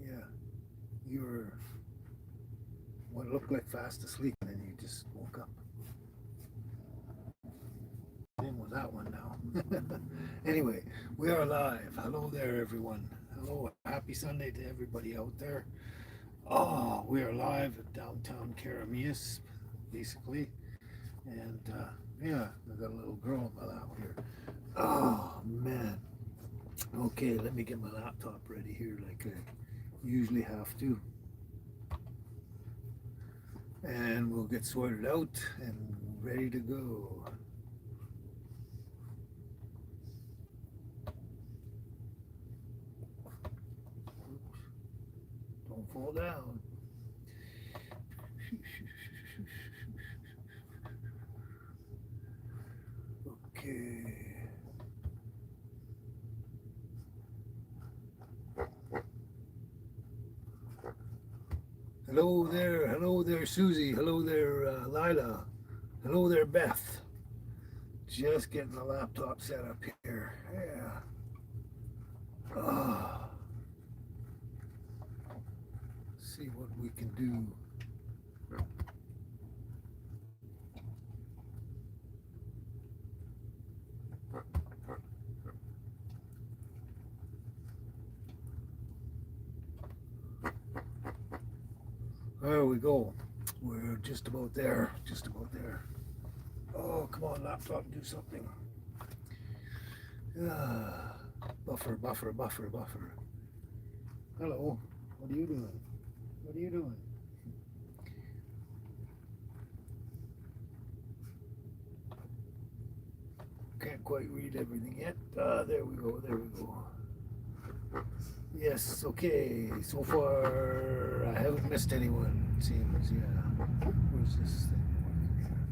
Yeah, you were what looked like fast asleep, and then you just woke up. Same with that one now. Anyway, we are live. Hello there, everyone. Hello, happy Sunday to everybody out there. Oh, we are live at downtown Karamias, basically. And yeah, I got a little girl on my lap here. Oh, man. Okay, let me get my laptop ready here like I usually have to. And we'll get sorted out and ready to go. Oops, don't fall down. Okay. Hello there, Susie. Hello there, Lila. Hello there, Beth. Just getting the laptop set up here. Yeah. Ah, see what we can do. There we go. We're just about there. Just about there. Oh, come on, laptop, do something. Ah, buffer, buffer, buffer, buffer. Hello. What are you doing? What are you doing? Can't quite read everything yet. Ah, there we go. There we go. Yes, okay. So far, I haven't missed anyone. It seems, yeah. Where's this thing working here?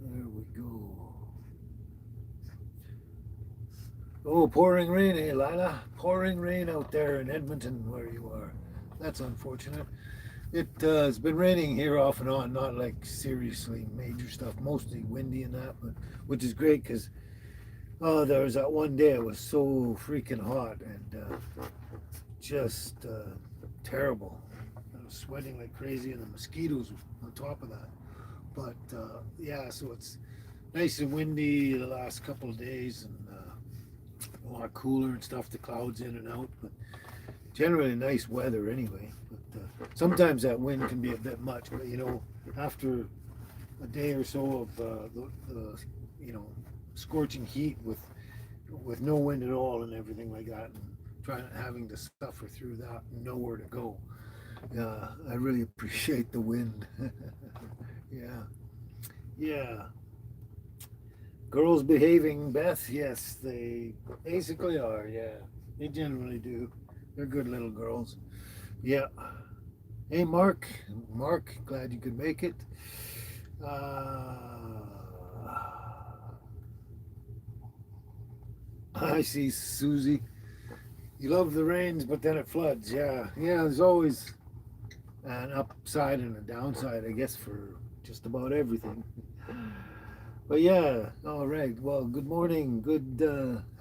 There we go. Oh, pouring rain, eh, Lila? Pouring rain out there in Edmonton, where you are. That's unfortunate. It has been raining here off and on, not like seriously major stuff, mostly windy and that, but which is great because there was that one day it was so freaking hot and just terrible. I was sweating like crazy, and the mosquitoes on top of that. But yeah, so it's nice and windy the last couple of days, and a lot cooler and stuff. The clouds in and out, but generally nice weather anyway. But sometimes that wind can be a bit much. But you know, after a day or so of the you know scorching heat with no wind at all and everything like that, and trying having to suffer through that and nowhere to go. I really appreciate the wind. Yeah, yeah. Girls behaving, Beth. Yes, they basically are. Yeah, they generally do. They're good little girls. Yeah. Hey, Mark. Mark, glad you could make it. Uh, I see Susie. You love the rains, but then it floods. Yeah, yeah. There's always an upside and a downside, I guess, for just about everything. But yeah, all right. Well, good morning. Good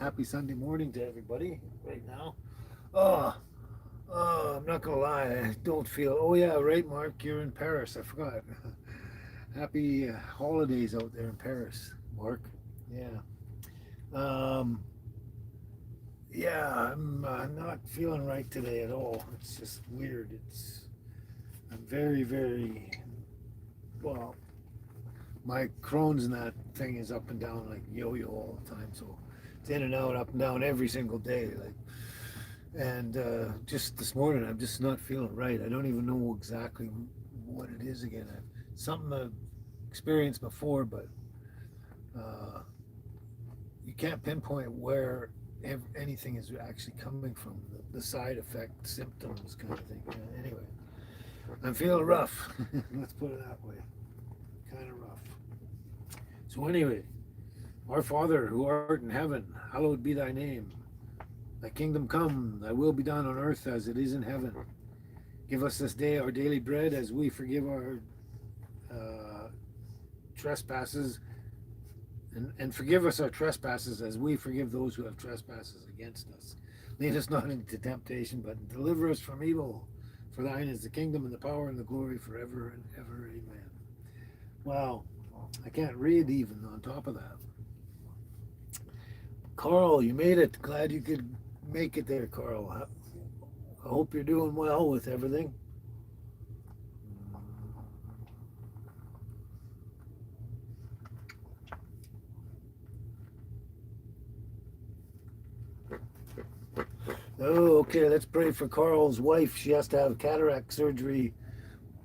happy Sunday morning to everybody right now. Oh, I'm not gonna lie. I don't feel. Oh yeah, right, Mark. You're in Paris. I forgot. Happy holidays out there in Paris, Mark. Yeah. Um, yeah, I'm not feeling right today at all. It's just weird. I'm very, very, well, my Crohn's and that thing is up and down like yo-yo all the time. So it's in and out, up and down every single day. Like, and just this morning, I'm just not feeling right. I don't even know exactly what it is again. Something I've experienced before, but uh, you can't pinpoint where anything is actually coming from. The side effect, symptoms, kind of thing. Anyway, I'm feeling rough. Let's put it that way. Kind of rough. So anyway, our Father who art in heaven, hallowed be thy name. Thy kingdom come, thy will be done on earth as it is in heaven. Give us this day our daily bread as we forgive our uh, trespasses And forgive us our trespasses as we forgive those who have trespasses against us. Lead us not into temptation, but deliver us from evil. For thine is the kingdom and the power and the glory forever and ever. Amen. Wow. I can't read even on top of that. Carl, you made it. Glad you could make it there, Carl. I hope you're doing well with everything. Oh, okay. Let's pray for Carl's wife. She has to have cataract surgery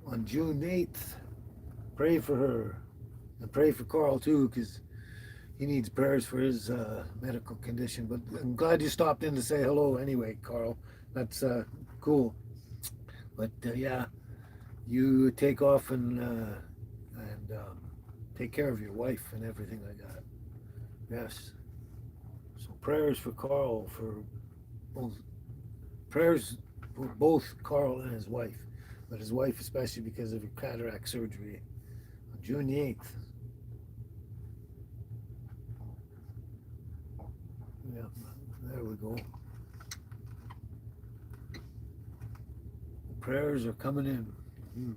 on June 8th. Pray for her. And pray for Carl too, because he needs prayers for his medical condition. But I'm glad you stopped in to say hello anyway, Carl. That's cool. But yeah, you take off and take care of your wife and everything like that. Yes. So prayers for Carl, for both prayers for both Carl and his wife, but his wife especially because of her cataract surgery on June the 8th. Yeah, there we go. The prayers are coming in. Mm.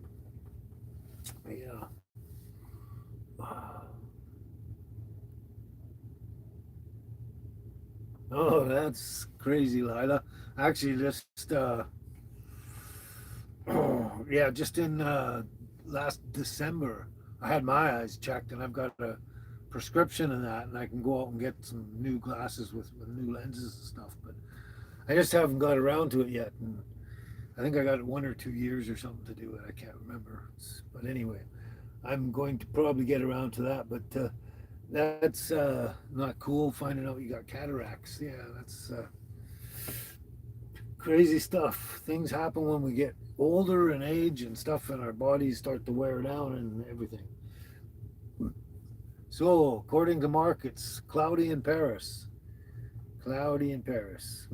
Yeah. Oh, that's crazy, Lila. Actually, just yeah, just in last December, I had my eyes checked, and I've got a prescription in that, and I can go out and get some new glasses with new lenses and stuff. But I just haven't got around to it yet, and I think I got 1 or 2 years or something to do it. I can't remember. But anyway, I'm going to probably get around to that. But that's not cool. Finding out you got cataracts. Yeah, that's crazy stuff. Things happen when we get older and age and stuff, and our bodies start to wear down and everything. So, according to markets, cloudy in Paris. Cloudy in Paris.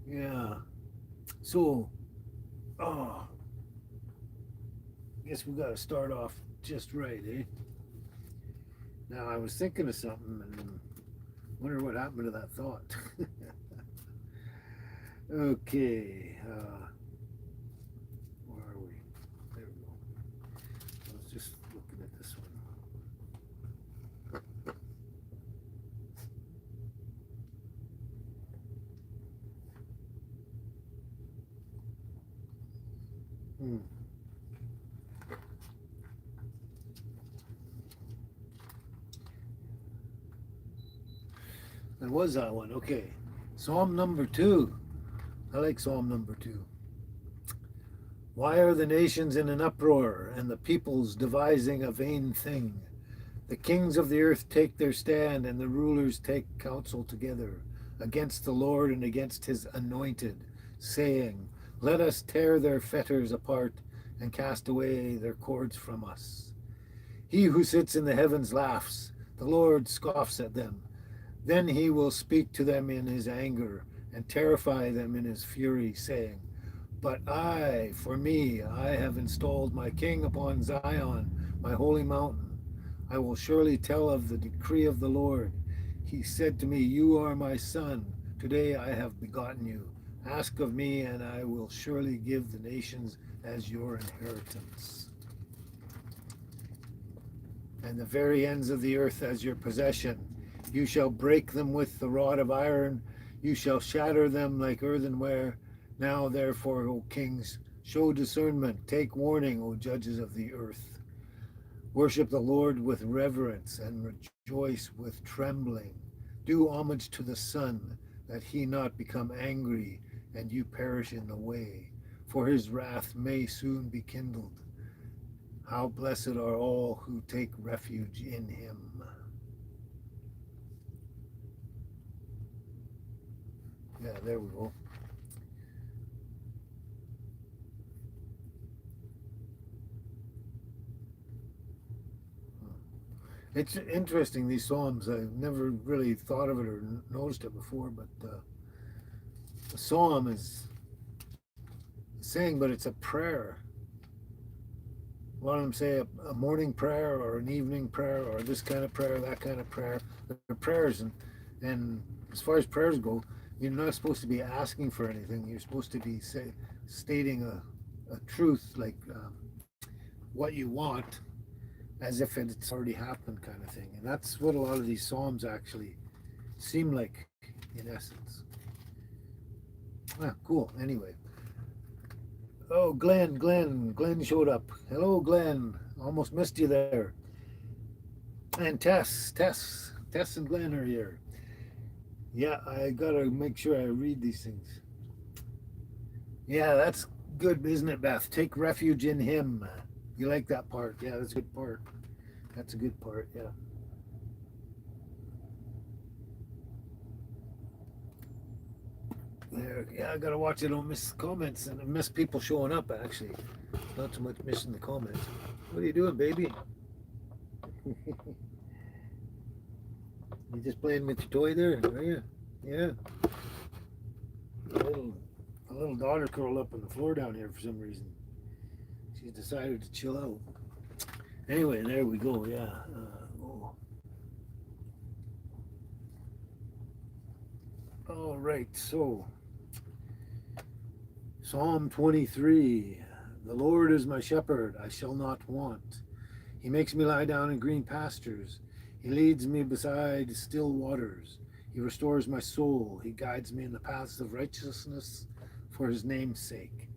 Yeah. So, oh, guess we got to start off just right, eh? Now, I was thinking of something and wonder what happened to that thought. Okay. Where are we? There we go. I was just looking at this one. Hmm. There was that one. Okay. Psalm number 2. I like Psalm number 2. Why are the nations in an uproar and the peoples devising a vain thing? The kings of the earth take their stand and the rulers take counsel together against the Lord and against his anointed, saying, let us tear their fetters apart and cast away their cords from us. He who sits in the heavens laughs, the Lord scoffs at them. Then he will speak to them in his anger and terrify them in his fury, saying, but for me, I have installed my king upon Zion, my holy mountain. I will surely tell of the decree of the Lord. He said to me, you are my son. Today I have begotten you. Ask of me, and I will surely give the nations as your inheritance, and the very ends of the earth as your possession. You shall break them with the rod of iron. You shall shatter them like earthenware. Now, therefore, O kings, show discernment. Take warning, O judges of the earth. Worship the Lord with reverence and rejoice with trembling. Do homage to the Son, that he not become angry and you perish in the way, for his wrath may soon be kindled. How blessed are all who take refuge in him. Yeah, there we go. It's interesting, these psalms. I've never really thought of it or noticed it before, but the psalm is saying, but it's a prayer. A lot of them say a morning prayer or an evening prayer or this kind of prayer, that kind of prayer. They're prayers, and as far as prayers go, you're not supposed to be asking for anything. You're supposed to be stating a truth, like what you want, as if it's already happened, kind of thing. And that's what a lot of these psalms actually seem like, in essence. Ah, cool. Anyway, oh, Glenn showed up. Hello, Glenn. Almost missed you there. And Tess, and Glenn are here. Yeah, I gotta make sure I read these things. Yeah, that's good, isn't it, Beth? Take refuge in Him. You like that part? Yeah, that's a good part. That's a good part. Yeah. There, yeah, I gotta watch. I don't miss comments and I miss people showing up. Actually, not so much missing the comments. What are you doing, baby? You just playing with your toy there, are you? Yeah. A little, a little daughter curled up on the floor down here for some reason. She's decided to chill out. Anyway, there we go. Yeah. Oh. All right. So, Psalm 23. The Lord is my shepherd; I shall not want. He makes me lie down in green pastures. He leads me beside still waters. He restores my soul. He guides me in the paths of righteousness for his name's sake.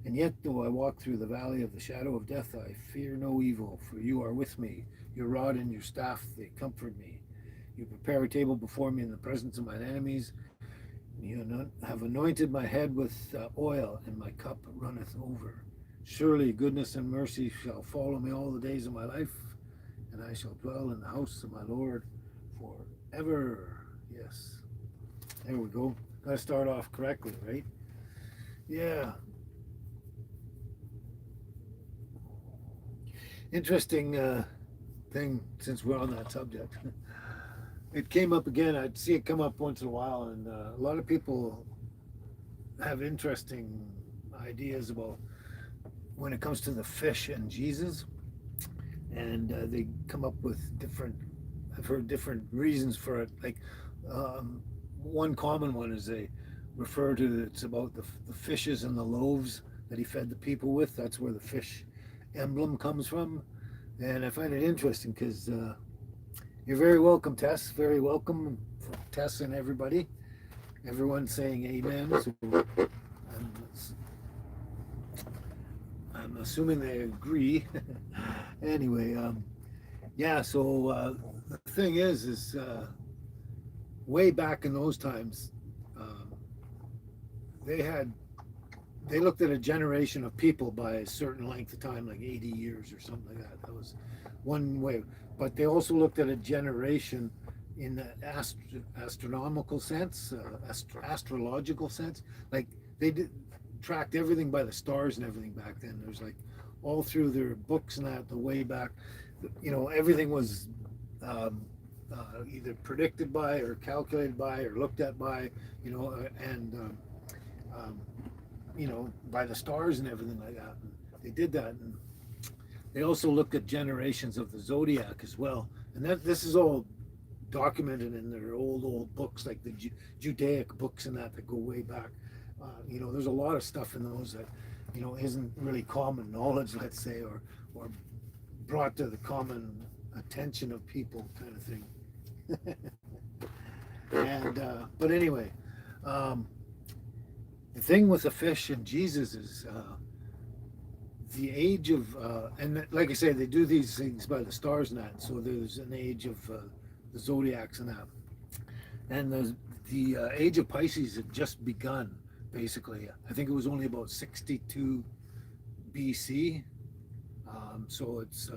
And yet, though I walk through the valley of the shadow of death, I fear no evil, for you are with me. Your rod and your staff, they comfort me. You prepare a table before me in the presence of mine enemies. You have anointed my head with oil, and my cup runneth over. Surely goodness and mercy shall follow me all the days of my life, and I shall dwell in the house of my Lord forever. Yes. There we go. Got to start off correctly, right? Yeah. Interesting thing, since we're on that subject. It came up again. I'd see it come up once in a while, and a lot of people have interesting ideas about when it comes to the fish and Jesus, and they come up with different. I've heard different reasons for it. Like one common one is they refer to it's about the fishes and the loaves that he fed the people with. That's where the fish emblem comes from, and I find it interesting because you're very welcome, Tess. Very welcome, Tess, and everybody. Everyone's saying amen. So I'm assuming they agree. Anyway, yeah. So the thing is way back in those times, um, they had they looked at a generation of people by a certain length of time, like 80 years or something like that. That was one way. But they also looked at a generation in the astronomical sense, astrological sense. Like they tracked everything by the stars and everything back then. There's like all through their books and that, the way back, everything was either predicted by or calculated by or looked at by, and um, by the stars and everything like that. And they did that, and they also looked at generations of the zodiac as well. And this is all documented in their old books, like the Judaic books and that go way back. There's a lot of stuff in those that isn't really common knowledge, let's say, or brought to the common attention of people, kind of thing. And but anyway, the thing with the fish and Jesus is the age of, and like I say, they do these things by the stars and that. So there's an age of the zodiacs and that, and the age of Pisces had just begun. Basically, I think it was only about 62 BC. So it's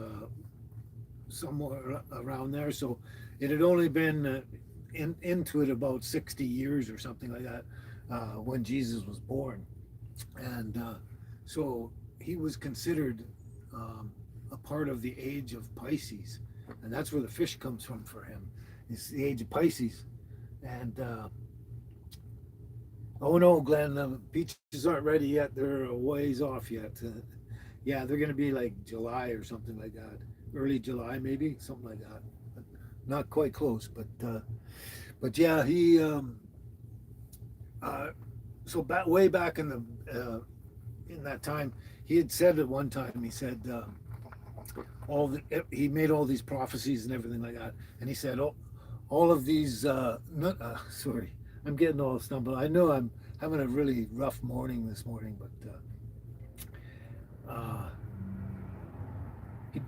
somewhere around there. So it had only been into it about 60 years or something like that when Jesus was born, and so he was considered a part of the age of Pisces, and that's where the fish comes from for him. It's the age of Pisces, and oh no, Glenn, the peaches aren't ready yet. They're a ways off yet. Yeah, they're going to be like July or something like that, early July maybe, something like that. Not quite close, but yeah, he uh, so back way back in that time, he had said at one time, he said he made all these prophecies and everything like that, and he said, oh, all of these sorry, I'm getting all stumbled. I know I'm having a really rough morning this morning, but uh,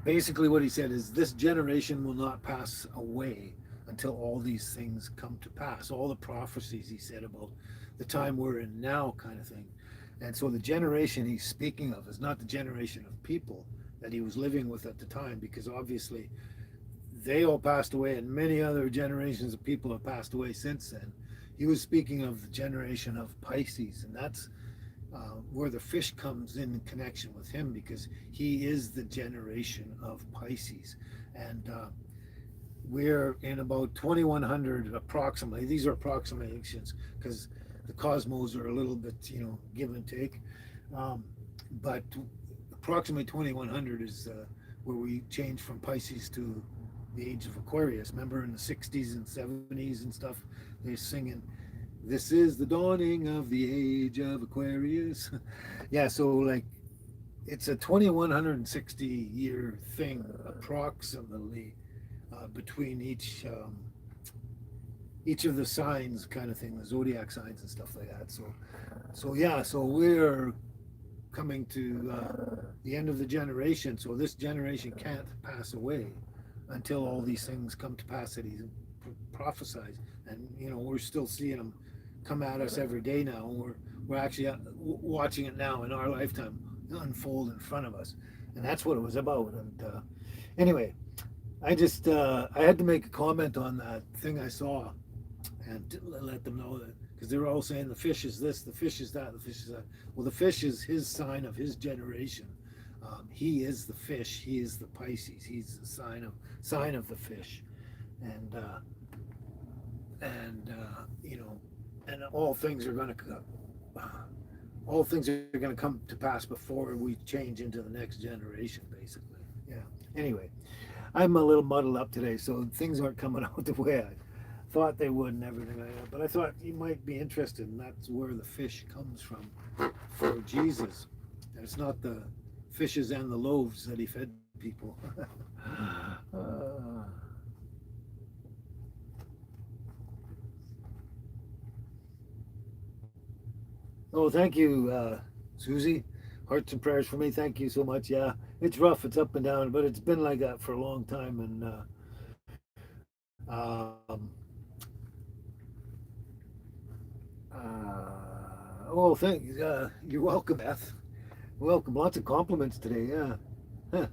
basically what he said is this generation will not pass away until all these things come to pass, all the prophecies he said about the time we're in now, kind of thing. And so the generation he's speaking of is not the generation of people that he was living with at the time, because obviously they all passed away and many other generations of people have passed away since then. He was speaking of the generation of Pisces, and that's where the fish comes in connection with him, because he is the generation of Pisces. And we're in about 2100 approximately. These are approximations because the cosmos are a little bit, give and take. But approximately 2100 is where we change from Pisces to the age of Aquarius. Remember in the 60s and 70s and stuff, they're singing, "This is the dawning of the age of Aquarius." Yeah, so like it's a 2160-year thing approximately between each of the signs, kind of thing, the zodiac signs and stuff like that. So yeah, so we're coming to the end of the generation. So this generation can't pass away until all these things come to pass that he prophesied. And we're still seeing them come at us every day now. And we're actually watching it now in our lifetime unfold in front of us, and that's what it was about. And anyway, I had to make a comment on that thing I saw, and let them know that, because they were all saying the fish is this, the fish is that, the fish is that. Well, the fish is his sign of his generation. He is the fish. He is the Pisces. He's the sign of the fish, and and all things are going to come to pass before we change into the next generation, basically. Yeah. Anyway, I'm a little muddled up today, so things aren't coming out the way I thought they would and everything like that. But I thought you might be interested, and that's where the fish comes from for Jesus. And it's not the fishes and the loaves that he fed people. uh, oh, thank you, Susie. Hearts and prayers for me. Thank you so much. Yeah, it's rough. It's up and down, but it's been like that for a long time. And um, oh, thank. You're welcome, Beth. Welcome. Lots of compliments today. Yeah. Huh.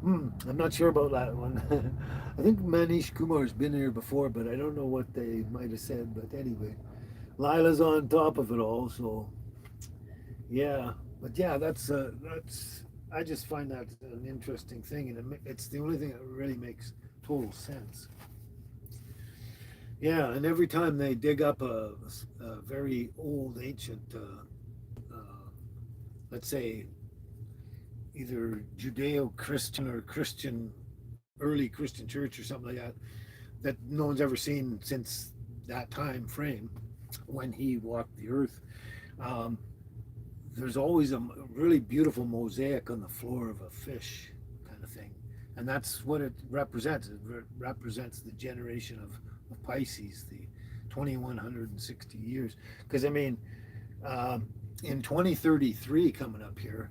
I'm not sure about that one. I think Manish Kumar's been here before, but I don't know what they might have said. But anyway, Lila's on top of it all, so yeah. But yeah, that's. I just find that an interesting thing, and it's the only thing that really makes total sense. Yeah, and every time they dig up a very old, ancient, let's say, either Judeo-Christian or Christian, early Christian church or something like that, that no one's ever seen since that time frame when he walked the earth. Um, there's always a really beautiful mosaic on the floor of a fish, kind of thing, and that's what it represents. It represents the generation of Pisces, the 2160 years. Because I mean, in 2033, coming up here,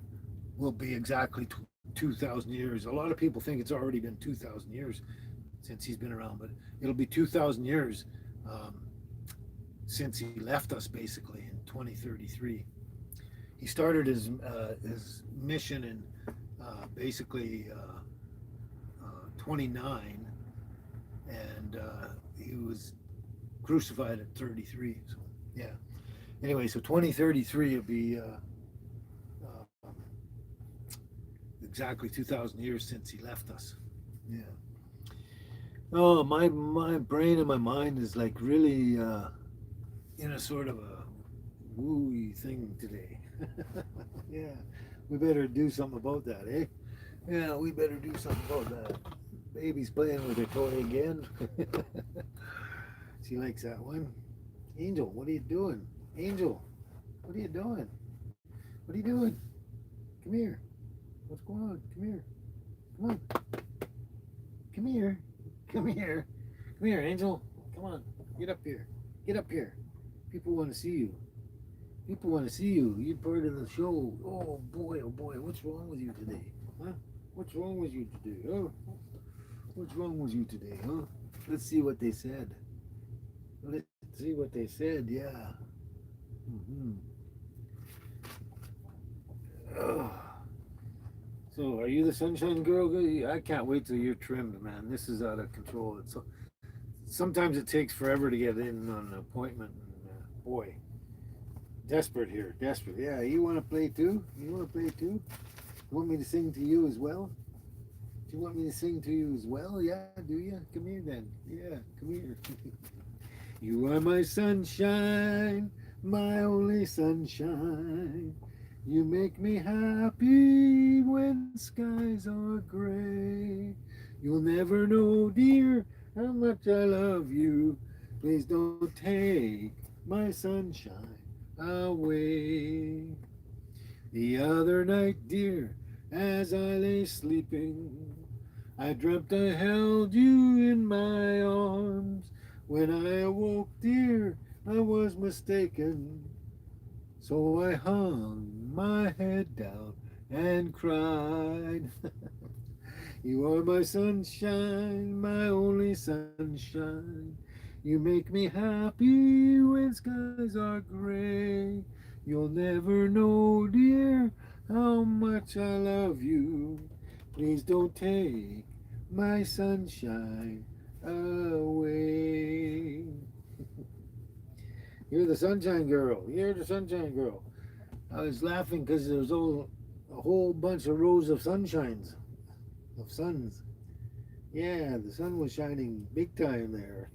will be exactly 2,000 years. A lot of people think it's already been 2,000 years since he's been around, but it'll be 2,000 years um, since he left us, basically in 2033. He started his mission in basically 29, and he was crucified at 33. So yeah. Anyway, so 2033 will be exactly 2,000 years since he left us. Yeah. Oh, my brain and my mind is like really in a sort of a wooey thing today. Yeah, we better do something about that, eh? Yeah, we better do something about that. Baby's playing with her toy again. She likes that one. Angel, what are you doing? Angel, what are you doing? What are you doing? Come here. What's going on? Come here. Come on. Come here. Come here. Come here, Angel. Come on. Get up here. Get up here. People want to see you. People want to see you. You're part of the show. Oh boy, oh boy. What's wrong with you today? Huh? What's wrong with you today? Huh? What's wrong with you today? Huh? Let's see what they said. Let's see what they said. Yeah. Mm-hmm. Oh. So, are you the sunshine girl? I can't wait till you're trimmed, man. This is out of control. It's sometimes it takes forever to get in on an appointment. And, boy, desperate here, desperate. Yeah, you want to play too? You want to play too? You want me to sing to you as well? Do you want me to sing to you as well? Yeah, do you? Come here then. Yeah, come here. You are my sunshine, my only sunshine. You make me happy when skies are gray. You'll never know, dear, how much I love you. Please don't take my sunshine away. The other night, dear, as I lay sleeping, I dreamt I held you in my arms. When I awoke, dear, I was mistaken. So I hung my head down and cried. You are my sunshine, my only sunshine. You make me happy when skies are gray. You'll never know, dear, how much I love you. Please don't take my sunshine away. You're the sunshine girl. You're the sunshine girl. I was laughing because there was a whole bunch of rows of sunshines, of suns. Yeah, the sun was shining big time there.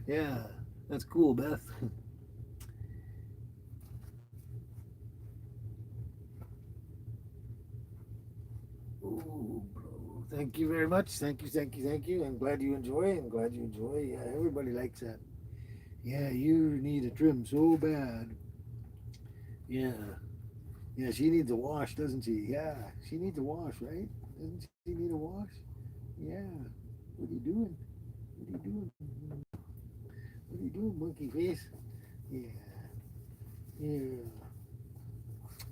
Yeah, that's cool, Beth. Ooh, bro. Thank you very much. Thank you, thank you, thank you. I'm glad you enjoy. I'm glad you enjoy. Yeah, everybody likes that. Yeah, you need a trim so bad. Yeah. Yeah, she needs a wash, doesn't she? Yeah, she needs a wash, right? Doesn't she need a wash? Yeah. What are you doing? What are you doing? What are you doing, monkey face? Yeah. Yeah.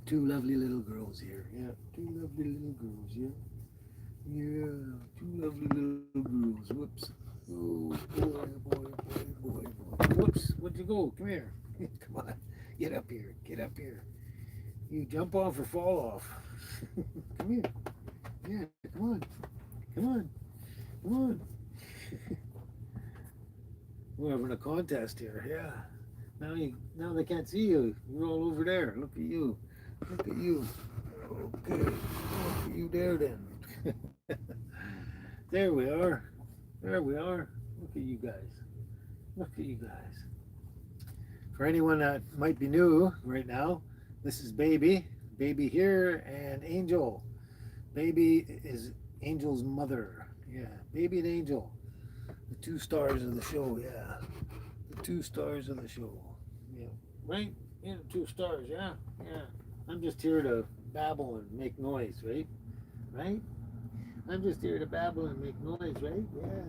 Two lovely little girls here. Yeah. Two lovely little girls. Yeah. Yeah. Two lovely little girls. Whoops. Oh, boy, boy, boy, boy, boy. Whoops. Where'd you go? Come here. Come on. Get up here. Get up here. You jump off or fall off. Come here. Yeah, come on. Come on. Come on. We're having a contest here. Yeah. Now they can't see you. You're all over there. Look at you. Look at you. Okay. Look at you there then. There we are. There we are. Look at you guys. Look at you guys. For anyone that might be new right now, this is Baby. Baby here and Angel. Baby is Angel's mother. Yeah, Baby and Angel. The two stars of the show, yeah. The two stars of the show. Yeah. Right? Yeah, the two stars, yeah. Yeah. I'm just here to babble and make noise, right? Right? I'm just here to babble and make noise, right? Yeah.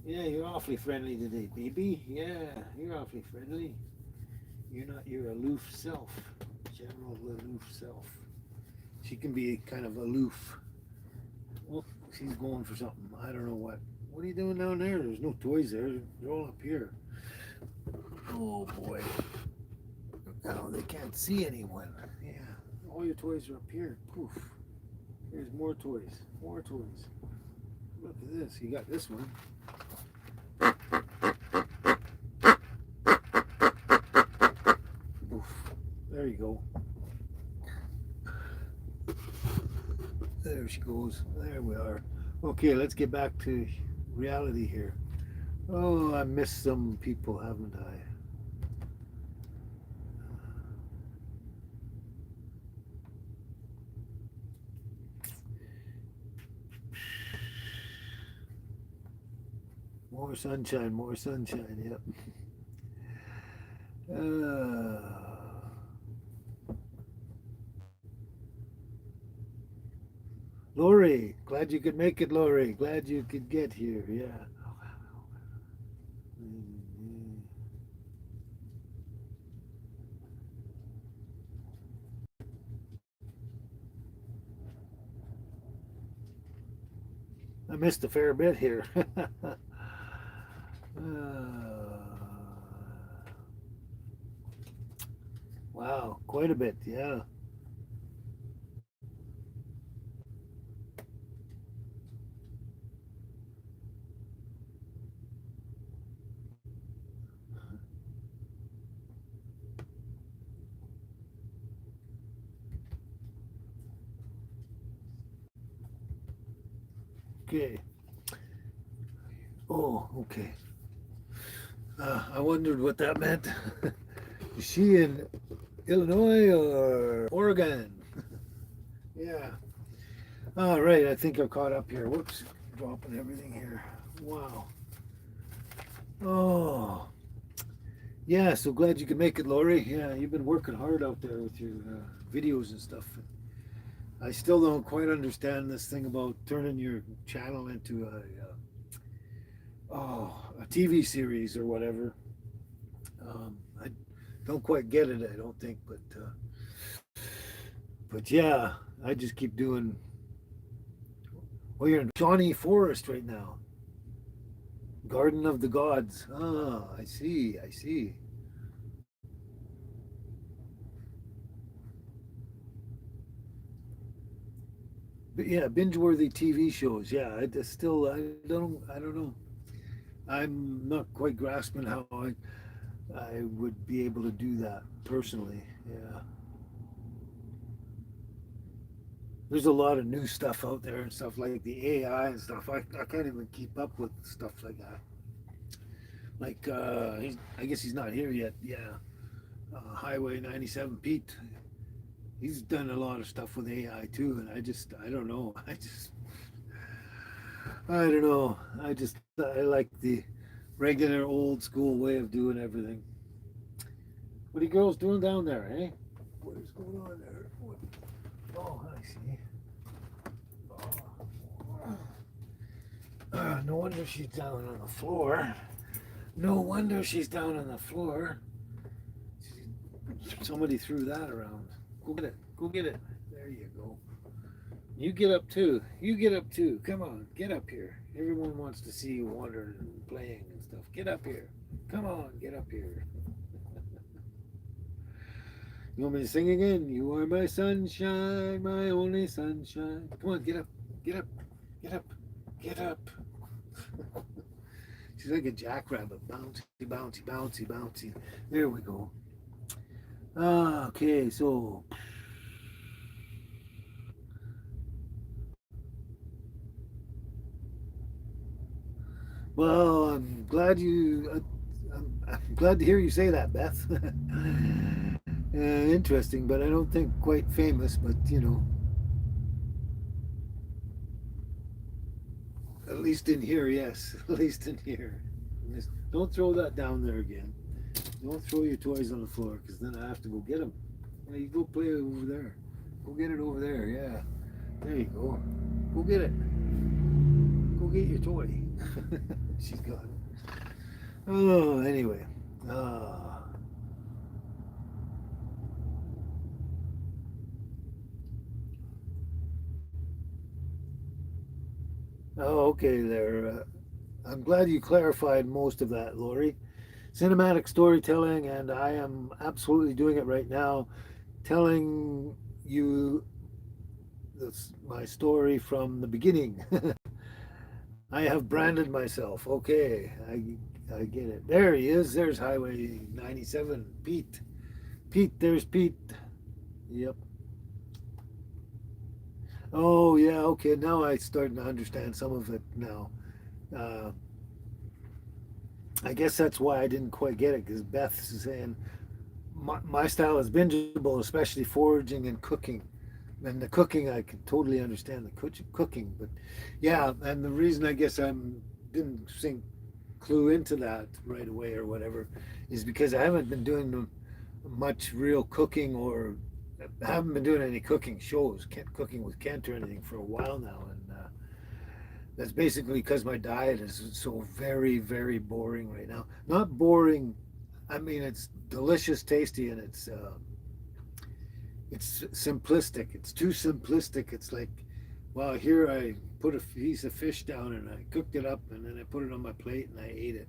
Yeah, you're awfully friendly today, baby. Yeah, you're awfully friendly. You're not your aloof self, general aloof self. She can be kind of aloof. Well, she's going for something. I don't know what. What are you doing down there? There's no toys there. They're all up here. Oh boy. Now they can't see anyone. Yeah. All your toys are up here. Poof. Here's more toys. More toys. Look at this. You got this one. Oof. There you go. There she goes. There we are. Okay, let's get back to reality here. Oh, I missed some people, haven't I? More sunshine, more sunshine. Yep. Uh, Lori, glad you could make it, Lori. Glad you could get here. Yeah. I missed a fair bit here. Wow, quite a bit. Yeah. Okay. Oh, okay. I wondered what that meant. Is she in Illinois or Oregon? Yeah. All right. I think I'm caught up here. Whoops. Dropping everything here. Wow. Oh. Yeah. So glad you could make it, Lori. Yeah. You've been working hard out there with your videos and stuff. I still don't quite understand this thing about turning your channel into a TV series or whatever. I don't quite get it. I don't think, but yeah, I just keep doing. Well, you're in Shawnee Forest right now, Garden of the Gods. Ah, I see. I see. But yeah, binge-worthy TV shows. Yeah, I just still I don't know. I'm not quite grasping how I would be able to do that personally. Yeah. There's a lot of new stuff out there and stuff like the AI and stuff. I can't even keep up with stuff like that. Like, I guess he's not here yet. Yeah. Highway 97 Pete. He's done a lot of stuff with AI too. And I don't know. I don't know. I like the regular old school way of doing everything. What are you girls doing down there, eh? What is going on there? What? Oh, I see. No wonder she's down on the floor. No wonder she's down on the floor. Somebody threw that around. Go get it. Go get it. There you go. You get up too. You get up too. Come on, get up here. Everyone wants to see you wandering and playing and stuff. Get up here. Come on, get up here. You want me to sing again? You are my sunshine, my only sunshine. Come on, get up. Get up. Get up. Get up. She's like a jackrabbit. Bouncy, bouncy, bouncy, bouncy. There we go. Okay, so well, I'm glad to hear you say that, Beth. Interesting, but I don't think quite famous. But at least in here, yes. At least in here. Don't throw that down there again. Don't throw your toys on the floor, because then I have to go get them. Yeah, you go play it over there. Go get it over there. Yeah, there you go. Go get it. Go get your toy. She's gone. Oh, anyway. Oh, okay there. I'm glad you clarified most of that, Lori. Cinematic storytelling, and I am absolutely doing it right now, telling you my story from the beginning. I have branded myself. Okay, I get it. There he is. There's Highway 97. Pete. Pete, there's Pete. Yep. Oh, yeah, okay. Now I starting to understand some of it now. Uh, I guess that's why I didn't quite get it because Beth's saying my style is bingeable, especially foraging and cooking. And the cooking, I can totally understand the cooking, but yeah, and the reason I guess didn't sink clue into that right away or whatever is because I haven't been doing much real cooking or I haven't been doing any cooking shows, cooking with Kent or anything for a while now, and that's basically because my diet is so very, very boring right now. Not boring. I mean, it's delicious, tasty, and it's simplistic. It's too simplistic. It's like, well, here I put a piece of fish down and I cooked it up and then I put it on my plate and I ate it.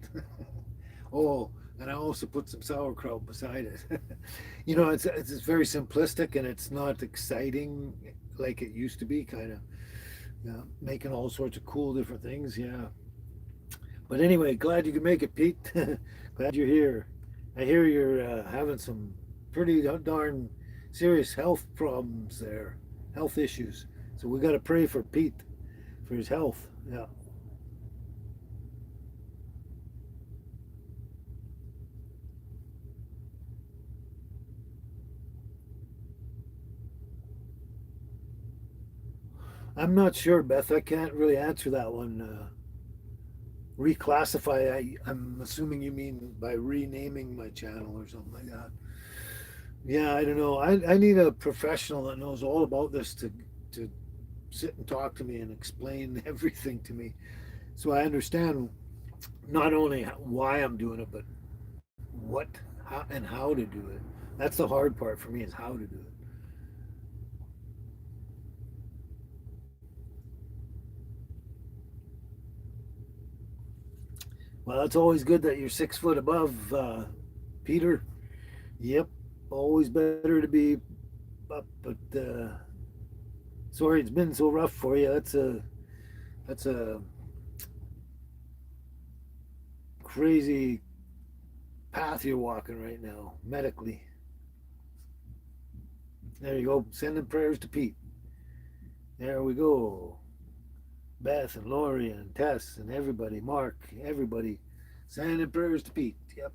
Oh, and I also put some sauerkraut beside it. You know, it's very simplistic and it's not exciting like it used to be. Kind of, yeah, making all sorts of cool different things. Yeah. But anyway, glad you could make it, Pete. Glad you're here. I hear you're having some pretty darn serious health problems there, health issues. So we got to pray for Pete for his health. Yeah. I'm not sure, Beth. I can't really answer that one. Reclassify. I'm assuming you mean by renaming my channel or something like that. Yeah, I don't know. I need a professional that knows all about this to sit and talk to me and explain everything to me so I understand not only why I'm doing it, but what how, and how to do it. That's the hard part for me is how to do it. Well, it's always good that you're 6 foot above, Peter. Yep, always better to be up. But sorry, it's been so rough for you. That's a crazy path you're walking right now medically. There you go. Sending prayers to Pete. There we go. Beth and Lori and Tess and everybody, Mark, everybody, sending prayers to Pete. Yep.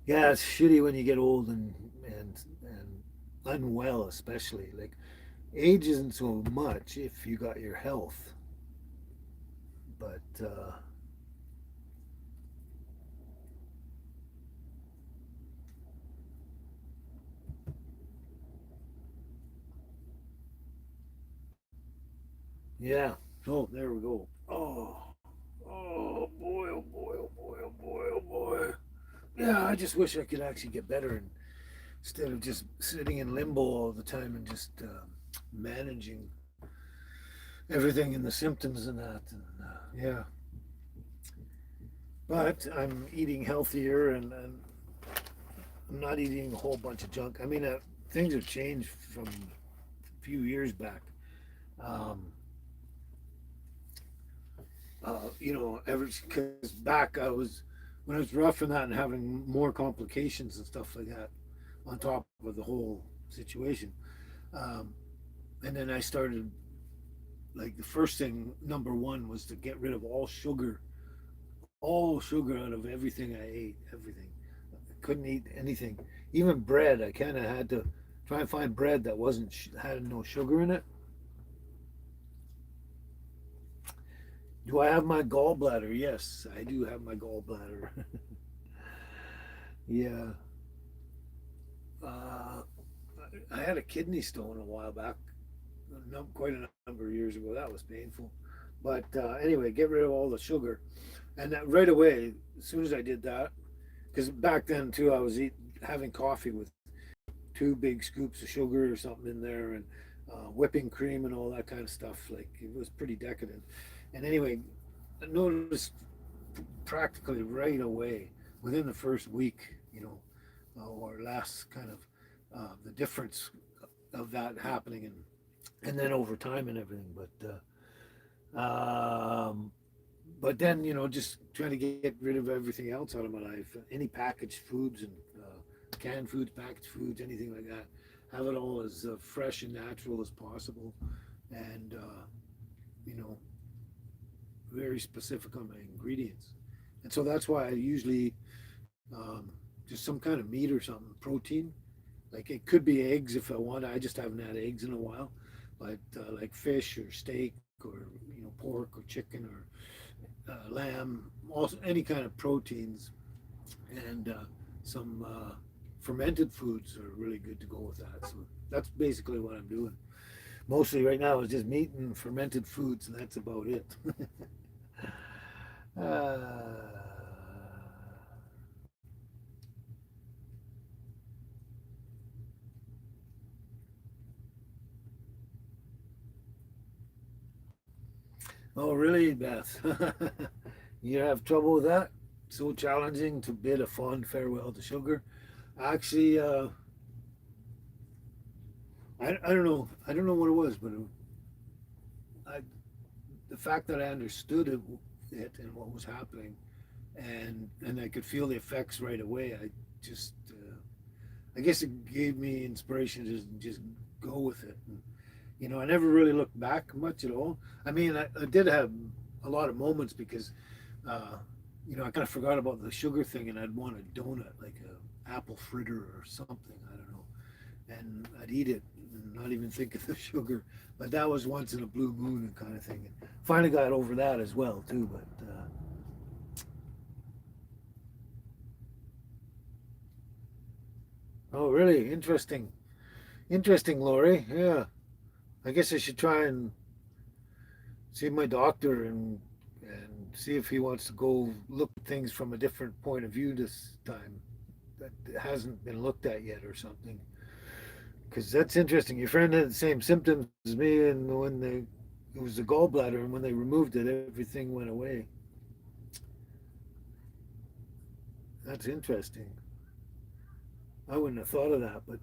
Yeah, it's shitty when you get old and unwell, especially. Like age isn't so much if you got your health, but yeah. Oh, there we go. Oh boy, oh boy, oh boy, oh boy, oh boy. Yeah, I just wish I could actually get better and instead of just sitting in limbo all the time and just managing everything and the symptoms and that. And yeah, but I'm eating healthier and I'm not eating a whole bunch of junk. I mean, things have changed from a few years back. Um, you know, ever because back I was when I was rough and that and having more complications and stuff like that on top of the whole situation. Um, and then I started like the first thing number one was to get rid of all sugar out of everything I ate, everything. I couldn't eat anything, even bread. I kind of had to try and find bread that wasn't had no sugar in it. Do I have my gallbladder? Yes, I do have my gallbladder. Yeah. Uh, I had a kidney stone a while back, quite a number of years ago. That was painful. But anyway, get rid of all the sugar. And that right away, as soon as I did that, because back then too, I was having coffee with 2 big scoops of sugar or something in there and whipping cream and all that kind of stuff. Like it was pretty decadent. And anyway, I noticed practically right away, within the first week, you know, or last kind of the difference of that happening and then over time and everything. But then you know just trying to get rid of everything else out of my life, any packaged foods and canned foods, packaged foods, anything like that. Have it all as fresh and natural as possible, and you know very specific on my ingredients, and so that's why I usually just some kind of meat or something, protein. Like it could be eggs if I want. I just haven't had eggs in a while, but like fish or steak or pork or chicken or lamb, also any kind of proteins, and some fermented foods are really good to go with that. So that's basically what I'm doing. Mostly right now is just meat and fermented foods, and that's about it. uh, oh, really, Beth? You have trouble with that? So challenging to bid a fond farewell to sugar. Actually, I don't know. I don't know what it was, but I, the fact that I understood it and what was happening, and I could feel the effects right away. I just, I guess it gave me inspiration to just go with it. And, I never really looked back much at all. I mean, I did have a lot of moments because, uh, I kind of forgot about the sugar thing, and I'd want a donut, like a apple fritter or something. I don't know, and I'd eat it and not even think of the sugar. But that was once in a blue moon and kind of thing. And finally got over that as well too. But oh, really interesting, interesting, Lori. Yeah, I guess I should try and see my doctor and see if he wants to go look at things from a different point of view this time that hasn't been looked at yet or something. Because that's interesting. Your friend had the same symptoms as me, and when they it was the gallbladder, and when they removed it, everything went away. That's interesting. I wouldn't have thought of that, but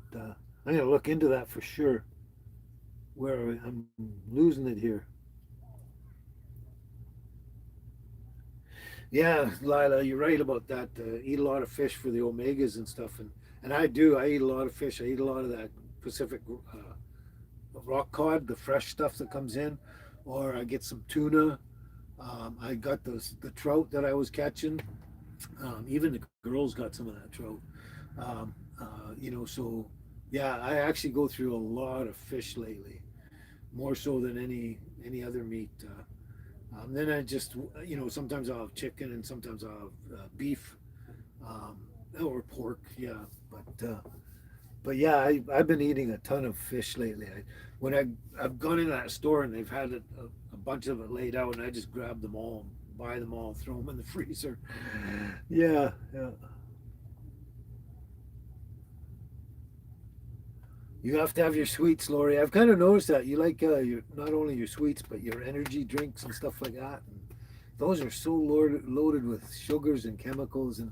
I'm gonna look into that for sure. Where I'm losing it here. Yeah, Lila, you're right about that. Eat a lot of fish for the omegas and stuff, and I do. I eat a lot of fish. I eat a lot of that Pacific rock cod, the fresh stuff that comes in, or I get some tuna. I got the trout that I was catching. Even the girls got some of that trout. So yeah, I actually go through a lot of fish lately, more so than any other meat. Then I just, sometimes I'll have chicken and sometimes I'll have beef um, or pork. Yeah, but yeah, I've been eating a ton of fish lately. I've gone in that store and they've had a bunch of it laid out, and I just grab them all, buy them all, throw them in the freezer. Yeah, yeah. You have to have your sweets, Lori. I've kind of noticed that you like your not only your sweets but your energy drinks and stuff like that. And those are so loaded with sugars and chemicals. And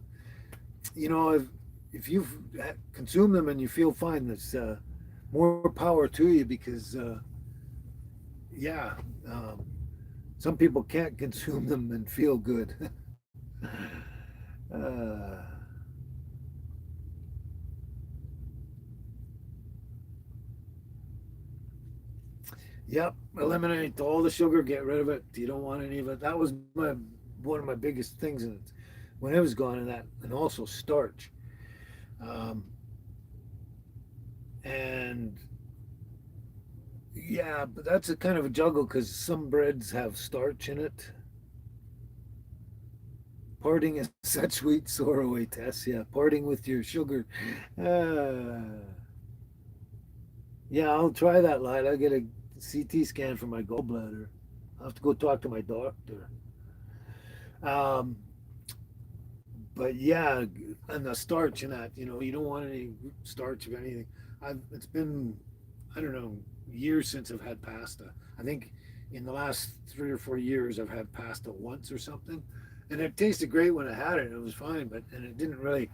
if you've consumed them and you feel fine, that's more power to you because yeah, um, some people can't consume them and feel good. uh, Yep, eliminate all the sugar, get rid of it. You don't want any of it. That was my one of my biggest things in it when it was gone, and that, and also starch. Um, and yeah, but that's a kind of a juggle because some breads have starch in it. Parting is such sweet sorrow, Tess. Yeah, parting with your sugar. Uh, yeah, I'll try that, Light. I'll get a CT scan for my gallbladder. I'll have to go talk to my doctor. Um, but yeah, and the starch in that, you don't want any starch of anything. It's been, I don't know, years since I've had pasta. I think in the last 3 or 4 years I've had pasta once or something, and it tasted great when I had it. It was fine, but and it didn't really,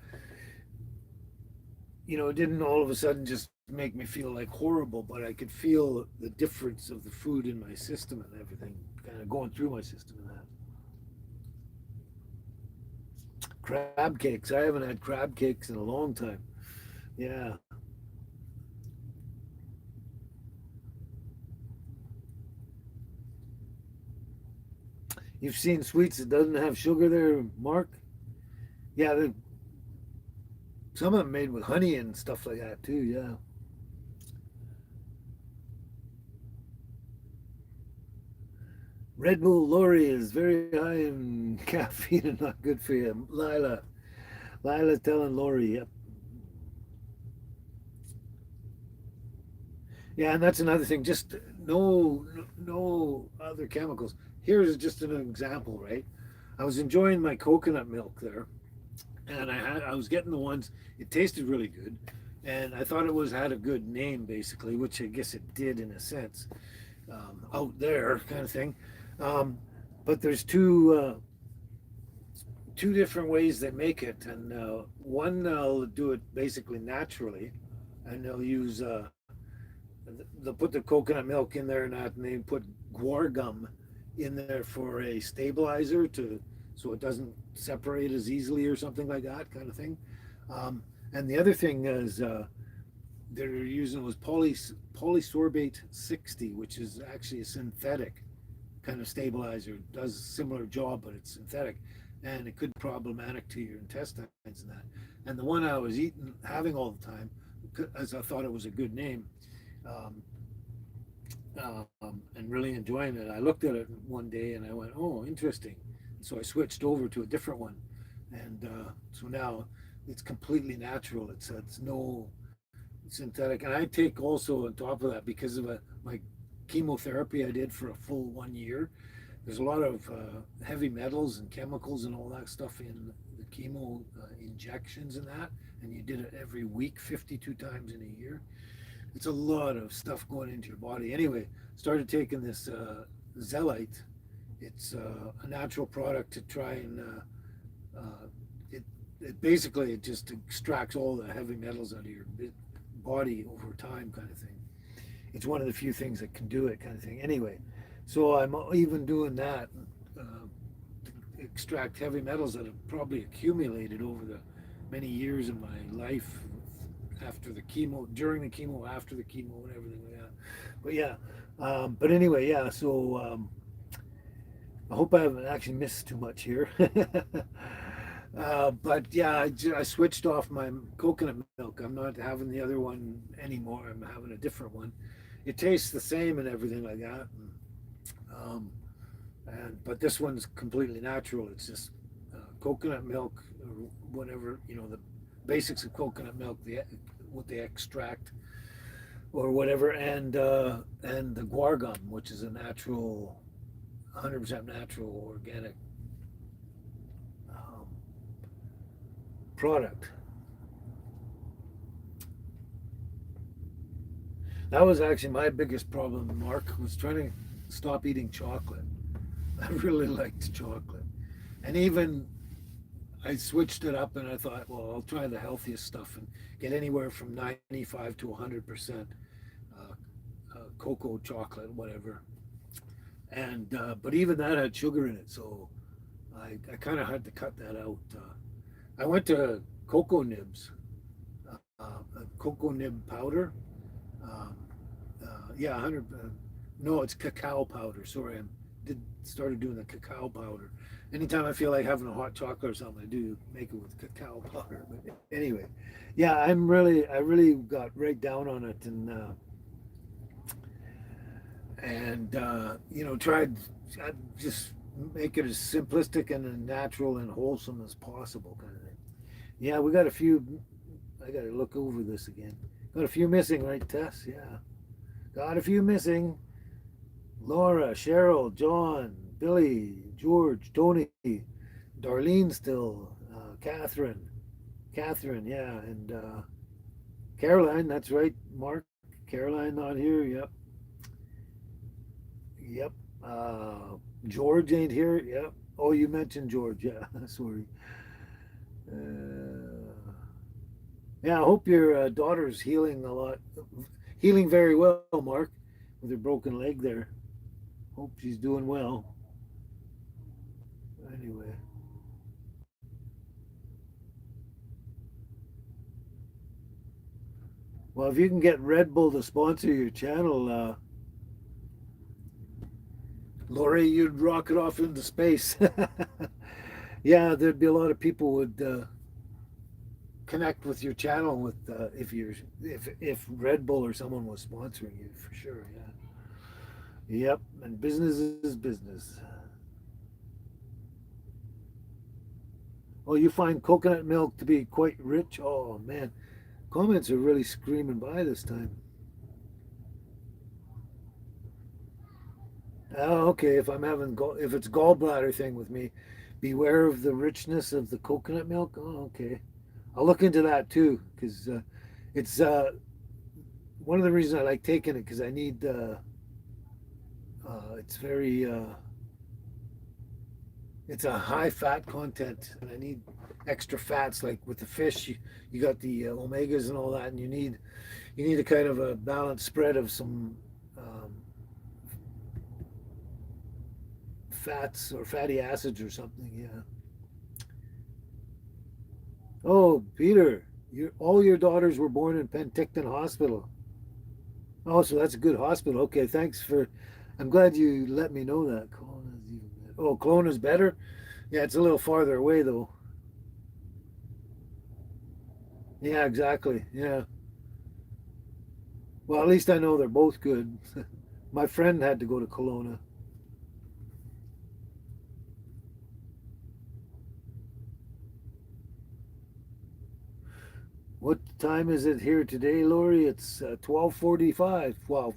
it didn't all of a sudden just make me feel like horrible. But I could feel the difference of the food in my system and everything, kind of going through my system and that. Crab cakes. I haven't had crab cakes in a long time. Yeah. You've seen sweets that doesn't have sugar there, Mark? Yeah, some of them made with honey and stuff like that too. Yeah. Red Bull Lori is very high in caffeine and not good for you. Lila telling Lori, yep. Yeah, and that's another thing. Just no other chemicals. Here's just an example, right? I was enjoying my coconut milk there, and I was getting the ones. It tasted really good, and I thought it was had a good name basically, which I guess it did in a sense, out there kind of thing. Um, but there's two different ways they make it, and one they'll do it basically naturally, and they'll use they'll put the coconut milk in there and that, and they put guar gum in there for a stabilizer to so it doesn't separate as easily or something like that kind of thing. And the other thing is they're using was polysorbate 60, which is actually a synthetic kind of stabilizer. It does a similar job, but it's synthetic, and it could be problematic to your intestines and that. And the one I was having all the time, as I thought it was a good name, um, and really enjoying it. I looked at it one day and I went, "Oh, interesting." So I switched over to a different one, and so now it's completely natural. It's no synthetic, and I take also on top of that because of my chemotherapy I did for a full 1 year. There's a lot of heavy metals and chemicals and all that stuff in the chemo injections and that, and you did it every week, 52 times in a year. It's a lot of stuff going into your body. Anyway, started taking this Zelite. It's a natural product to try and it basically it just extracts all the heavy metals out of your body over time, kind of thing. It's one of the few things that can do it, kind of thing. Anyway, so I'm even doing that to extract heavy metals that have probably accumulated over the many years of my life after the chemo, during the chemo, after the chemo, and everything like that. But yeah, but anyway, yeah. So I hope I haven't actually missed too much here. But yeah, I switched off my coconut milk. I'm not having the other one anymore. I'm having a different one. It tastes the same and everything like that. Um, and but this one's completely natural. It's just coconut milk or whatever, the basics of coconut milk, what they extract or whatever, and the guar gum, which is a natural, 100% natural organic um, product. That was actually my biggest problem, Mark, was trying to stop eating chocolate. I really liked chocolate, and even I switched it up and I thought, well, I'll try the healthiest stuff and get anywhere from 95 to 100% cocoa chocolate, whatever. And but even that had sugar in it, so I kind of had to cut that out. I went to cocoa nibs, cocoa nib powder. Um, yeah, 100. No, it's cacao powder. Sorry, I did started doing the cacao powder. Anytime I feel like having a hot chocolate or something, I do make it with cacao powder. But anyway, yeah, I really got right down on it, and tried just make it as simplistic and natural and wholesome as possible, kind of thing. Yeah, we got a few. I got to look over this again. Got a few missing, right, Tess? Yeah, got a few missing. Laura, Cheryl, John, Billy, George, Tony, Darlene still, Catherine, yeah, and Caroline. That's right, Mark. Caroline not here. Yep, yep. George ain't here. Yep. Oh, you mentioned George. Yeah, sorry. Yeah, I hope your daughter's healing a lot, healing very well, Mark, with her broken leg there. Hope she's doing well. Anyway, well, if you can get Red Bull to sponsor your channel, Lori, you'd rocket off into space. Yeah, there'd be a lot of people would connect with your channel with if Red Bull or someone was sponsoring you for sure. Yeah. Yep. And business is business. Oh, you find coconut milk to be quite rich? Oh man, comments are really screaming by this time. Oh, okay. If it's gallbladder thing with me, beware of the richness of the coconut milk. Oh, okay. I'll look into that too, because it's one of the reasons I like taking it because I need. It's very. It's a high fat content, and I need extra fats. Like with the fish, you got the omegas and all that, and you need a kind of a balanced spread of some fats or fatty acids or something. Yeah. Oh, Peter, all your daughters were born in Penticton Hospital. Oh, so that's a good hospital. Okay, thanks for. I'm glad you let me know that. Kelowna's even better. Oh, Kelowna's better. Yeah, it's a little farther away though. Yeah, exactly. Yeah. Well, at least I know they're both good. My friend had to go to Kelowna. What time is it here today, Lori? It's 12:45. Well,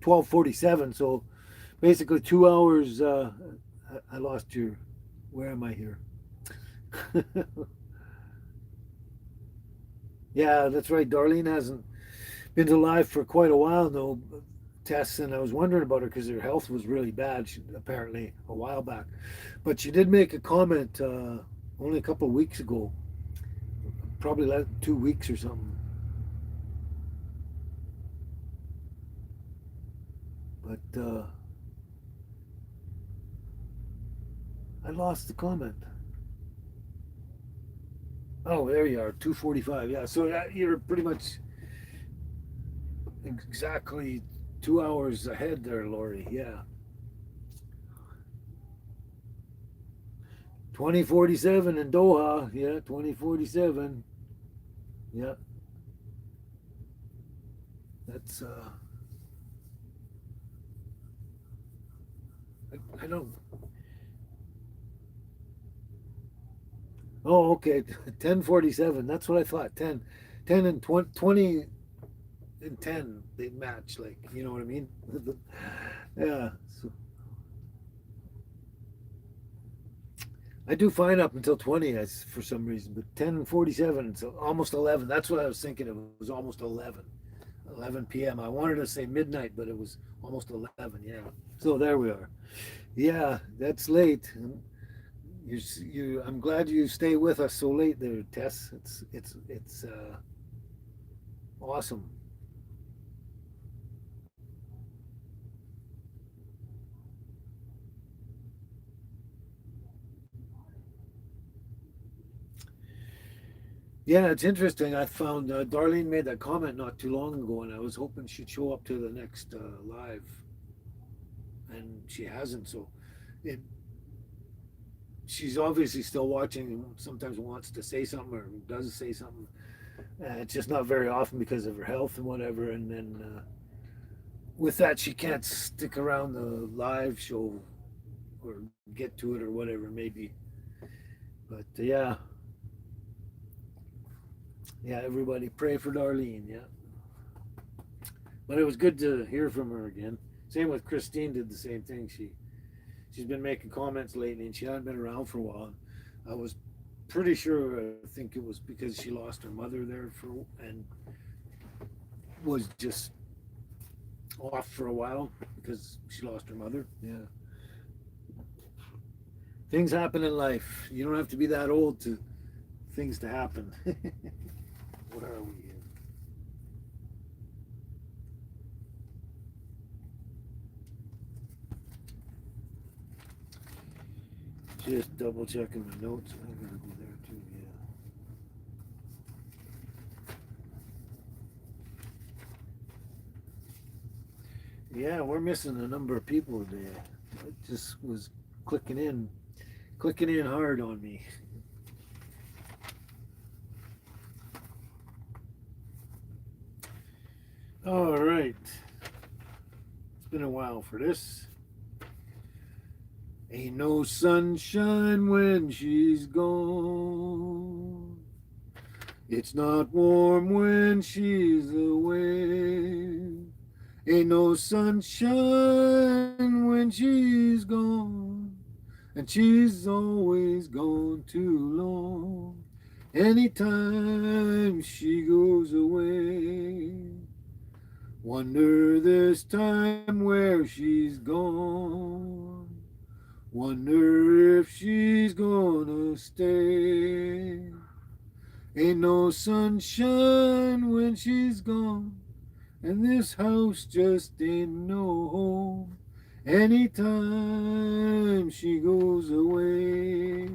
12:47. So basically 2 hours. I lost your. Where am I here? Yeah, that's right. Darlene hasn't been alive for quite a while now, Tess, and I was wondering about her because her health was really bad, apparently, a while back. But she did make a comment only a couple of weeks ago, probably like 2 weeks or something. But I lost the comment. Oh, there you are, 2:45. Yeah, so you're pretty much exactly 2 hours ahead there, Lori. Yeah. 2047 in Doha. Yeah, 2047. Yeah, that's I don't. Oh, okay. 10:47. That's what I thought. 10 and 20 and 10 they match, like, you know what I mean? Yeah. So I do fine up until 20 for some reason, but 10:47 it's almost 11. That's what I was thinking. It was almost 11 p.m. I wanted to say midnight, but it was almost 11. Yeah. So there we are. Yeah, that's late. I'm glad you stay with us so late there, Tess. It's awesome. Yeah, it's interesting. I found Darlene made that comment not too long ago, and I was hoping she'd show up to the next live, and she hasn't. So, it she's obviously still watching, and sometimes wants to say something or does say something. It's just not very often because of her health and whatever. And then with that, she can't stick around the live show or get to it or whatever maybe. But yeah, everybody pray for Darlene. Yeah, but it was good to hear from her again. Same with Christine, did the same thing. She's been making comments lately, and she hadn't been around for a while. I was pretty sure. I think it was because she lost her mother there and was just off for a while because she lost her mother. Yeah, things happen in life. You don't have to be that old to things to happen. What are we here? Just double checking my notes. I'm gonna be there too. Yeah. Yeah, we're missing a number of people today. It just was clicking in hard on me. All right. It's been a while for this. Ain't no sunshine when she's gone. It's not warm when she's away. Ain't no sunshine when she's gone. And she's always gone too long. Anytime she goes away. Wonder this time where she's gone. Wonder if she's gonna stay. Ain't no sunshine when she's gone, and this house just ain't no home. Anytime she goes away.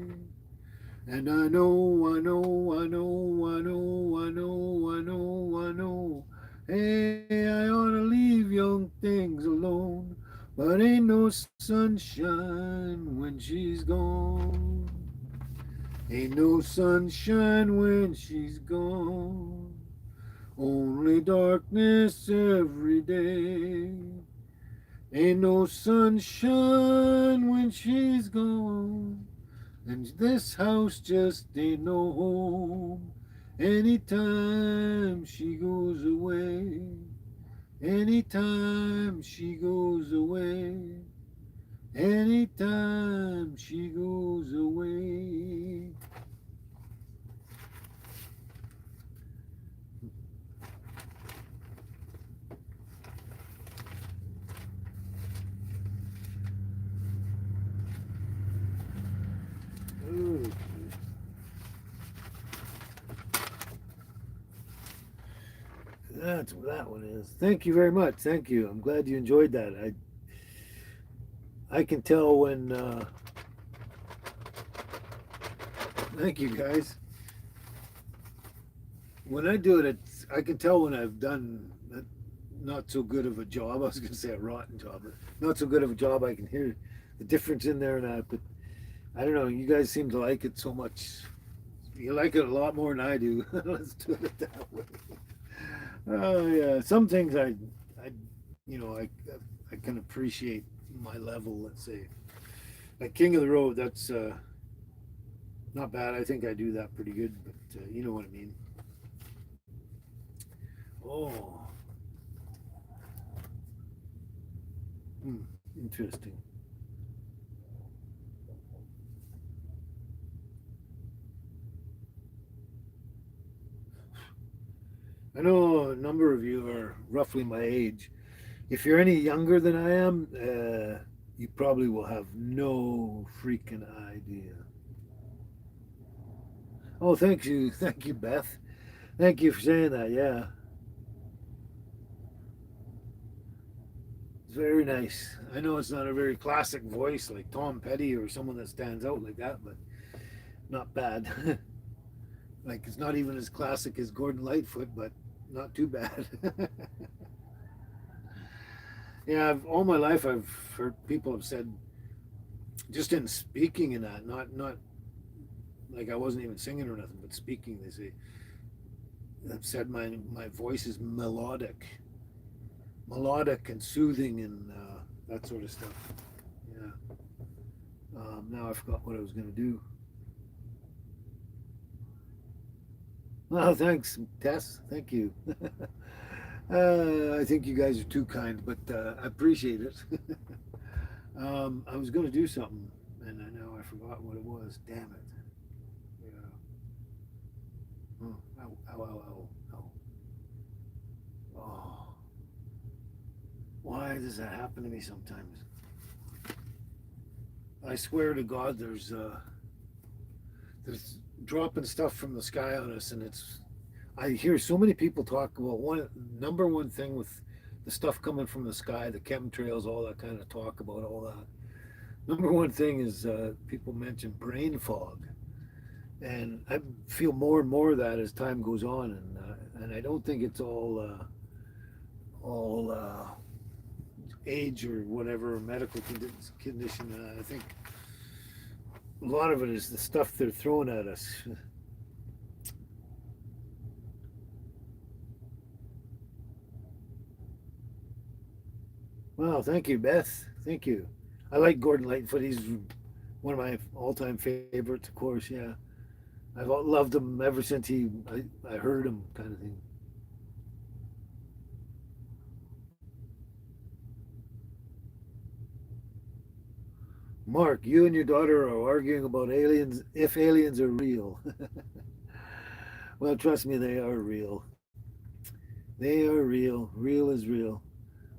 And I know, I know, I know, I know, I know, I know, I know. Hey, I ought to leave young things alone. But ain't no sunshine when she's gone. Ain't no sunshine when she's gone. Only darkness every day. Ain't no sunshine when she's gone. And this house just ain't no home. Anytime she goes away. Anytime she goes away. Anytime she goes away. Ooh. That's what that one is. Thank you very much. Thank you. I'm glad you enjoyed that. I can tell when. Thank you guys. When I do it, I can tell when I've done not so good of a job. I was going to say a rotten job, but not so good of a job. I can hear the difference in there and that. But I don't know. You guys seem to like it so much. You like it a lot more than I do. Let's do it that way. Oh yeah. Some things you know, I can appreciate my level. Let's say, like King of the Road. That's not bad. I think I do that pretty good. But you know what I mean. Oh, interesting. I know a number of you are roughly my age. If you're any younger than I am, you probably will have no freaking idea. Oh, thank you, Beth. Thank you for saying that. Yeah, it's very nice. I know it's not a very classic voice like Tom Petty or someone that stands out like that, but not bad. Like it's not even as classic as Gordon Lightfoot, but not too bad. Yeah, all my life I've heard people have said, just in speaking in that, not like I wasn't even singing or nothing, but speaking, they say have said my voice is melodic and soothing and that sort of stuff. Yeah. Now I forgot what I was going to do. Oh, thanks, Tess. Thank you. I think you guys are too kind, but I appreciate it. I was going to do something, and I know I forgot what it was. Damn it. Yeah. Oh, ow, ow, ow, ow, ow. Oh, why does that happen to me sometimes? I swear to God, there's dropping stuff from the sky on us, and it's. I hear so many people talk about number one thing with the stuff coming from the sky, the chemtrails, all that kind of talk about all that. Number one thing is people mention brain fog, and I feel more and more of that as time goes on, and I don't think it's all age or whatever, or medical condition. I think a lot of it is the stuff they're throwing at us. Wow, thank you, Beth. Thank you. I like Gordon Lightfoot. He's one of my all-time favorites, of course. Yeah, I've loved him ever since I heard him, kind of thing. Mark, you and your daughter are arguing about aliens, if aliens are real. Well, trust me, they are real. They are real. Real is real.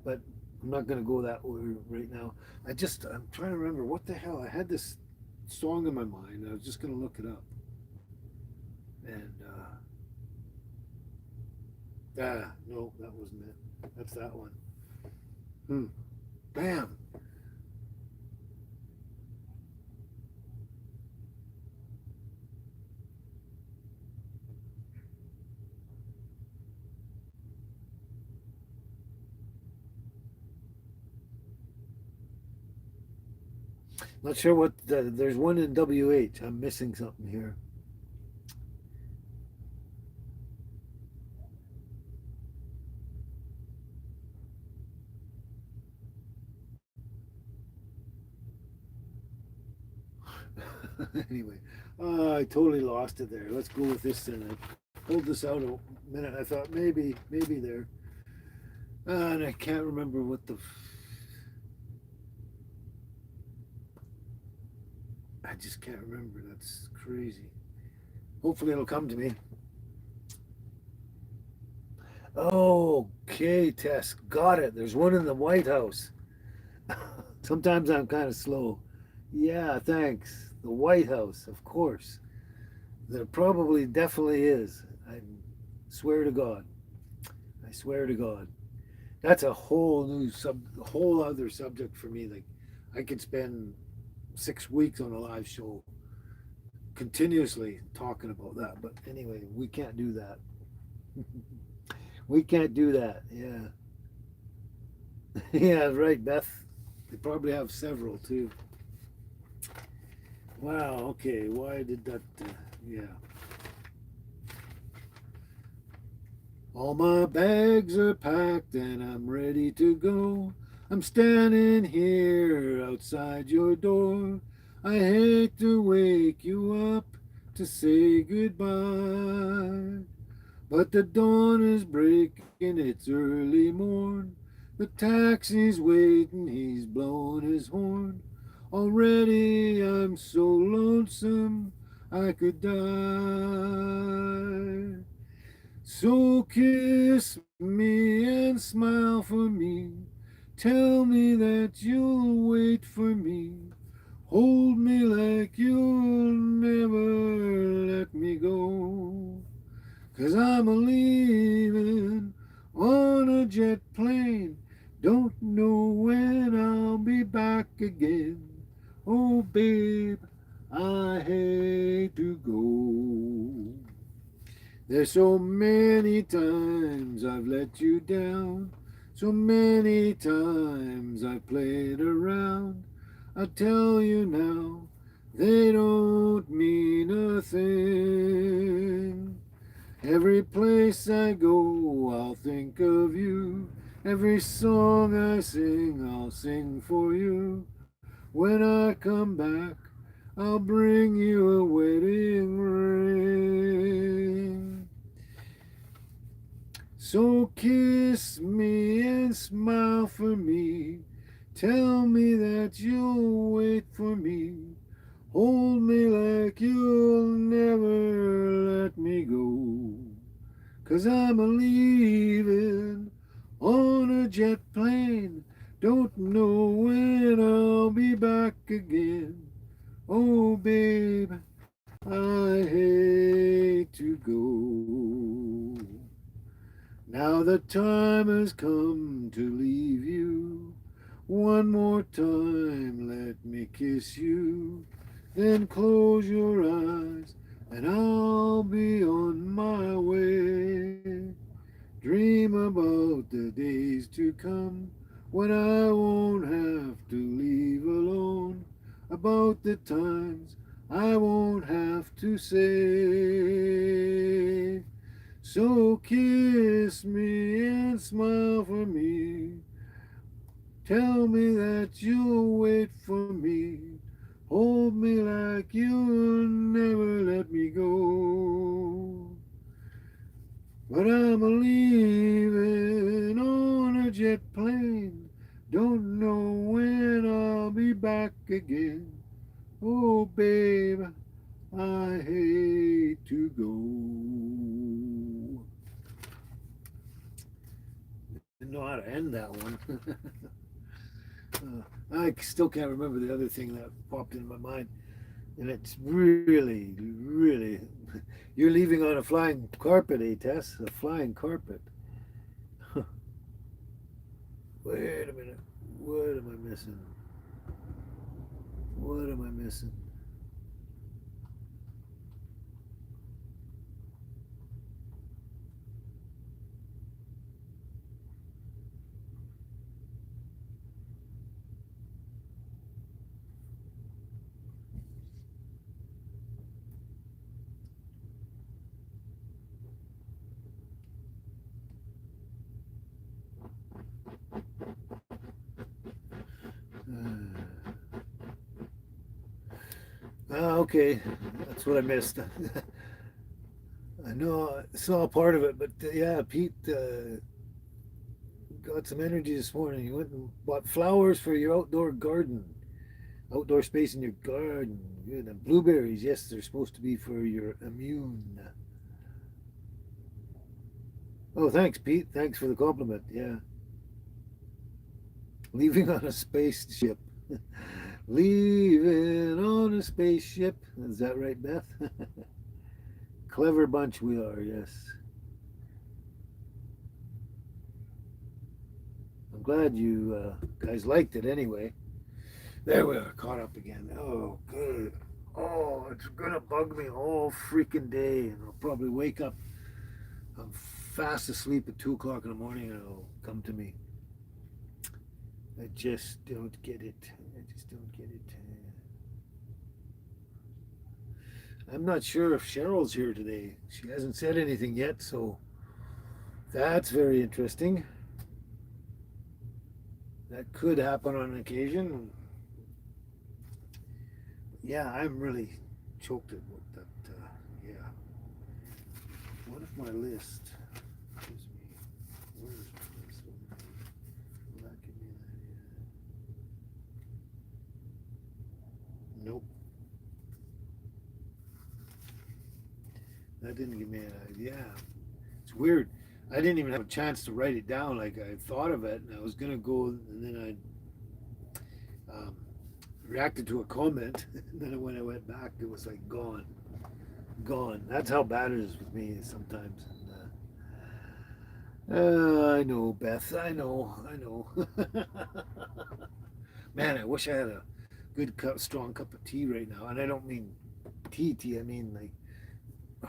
But I'm not going to go that way right now. I'm trying to remember what the hell. I had this song in my mind. I was just going to look it up. And, no, that wasn't it. That's that one. Hmm. Bam. Not sure there's one in WH. I'm missing something here. Anyway, I totally lost it there. Let's go with this then. I pulled this out a minute. I thought maybe there. And I can't remember what the. I just can't remember. That's crazy. Hopefully it'll come to me. Okay, Tess. Got it. There's one in the White House. Sometimes I'm kind of slow. Yeah, thanks. The White House, of course. There probably definitely is. I swear to God. I swear to God. That's a whole other subject for me. Like, I could spend 6 weeks on a live show continuously talking about that. But anyway, we can't do that. We can't do that. Yeah. Yeah, right, Beth. They probably have several too. Wow. Okay. Why did that? Yeah. All my bags are packed and I'm ready to go. I'm standing here outside your door. I hate to wake you up to say goodbye. But the dawn is breaking, it's early morn. The taxi's waiting, he's blowing his horn. Already I'm so lonesome I could die. So kiss me and smile for me. Tell me that you'll wait for me. Hold me like you'll never let me go. 'Cause I'm a leaving on a jet plane. Don't know when I'll be back again. Oh, babe, I hate to go. There's so many times I've let you down. So many times I've played around. I tell you now, they don't mean a thing. Every place I go, I'll think of you. Every song I sing, I'll sing for you. When I come back, I'll bring you a wedding ring. So kiss me and smile for me. Tell me that you'll wait for me. Hold me like you'll never let me go. 'Cause I'm a leaving on a jet plane. Don't know when I'll be back again. Oh, babe, I hate to go. Now the time has come to leave you. One more time, let me kiss you. Then close your eyes and I'll be on my way. Dream about the days to come when I won't have to leave alone, about the times I won't have to say. So kiss me and smile for me. Tell me that you'll wait for me. Hold me like you'll never let me go. But I'm a leaving on a jet plane. Don't know when I'll be back again. Oh, babe, I hate to go. Didn't know how to end that one. I still can't remember the other thing that popped in my mind. And it's really, really. You're leaving on a flying carpet, eh, Tess? A flying carpet. Wait a minute. What am I missing? What am I missing? Okay. That's what I missed. I know I saw part of it, but yeah, Pete got some energy this morning. He went and bought flowers for your outdoor garden, outdoor space in your garden. Good. And blueberries, yes, they're supposed to be for your immune. Oh, thanks, Pete. Thanks for the compliment. Yeah. Leaving on a spaceship. Leaving on a spaceship. Is that right, Beth? Clever bunch we are, yes. I'm glad you guys liked it anyway. There we are, caught up again. Oh, good. Oh, it's gonna bug me all freaking day, and I'll probably wake up. I'm fast asleep at 2 o'clock in the morning, and it'll come to me. I just don't get it. I just don't get it. I'm not sure if Cheryl's here today. She hasn't said anything yet, so that's very interesting. That could happen on occasion. Yeah, I'm really choked at what that. Yeah. What if my list gives me? Where's my list? Will that give me an idea? Nope, that didn't give me an idea. It's weird. I didn't even have a chance to write it down. Like I thought of it, and I was gonna go, and then I reacted to a comment, and then when I went back, it was like gone, gone. That's how bad it is with me sometimes. I know, Beth. I know. I know. Man, I wish I had a good cup, strong cup of tea right now, and I don't mean tea. I mean like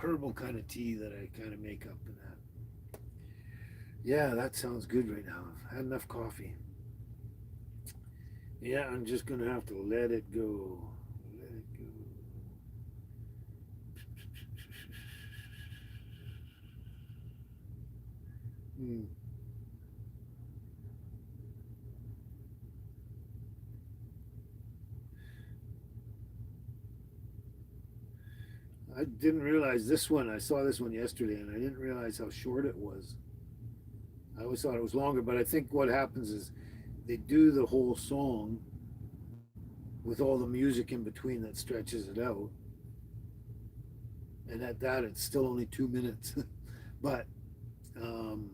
herbal kind of tea that I kind of make up and that. Yeah, that sounds good right now. I've had enough coffee. Yeah, I'm just gonna have to let it go. Let it go. Hmm. I didn't realize this one. I saw this one yesterday, and I didn't realize how short it was. I always thought it was longer, but I think what happens is they do the whole song with all the music in between that stretches it out, and at that, it's still only 2 minutes. but um,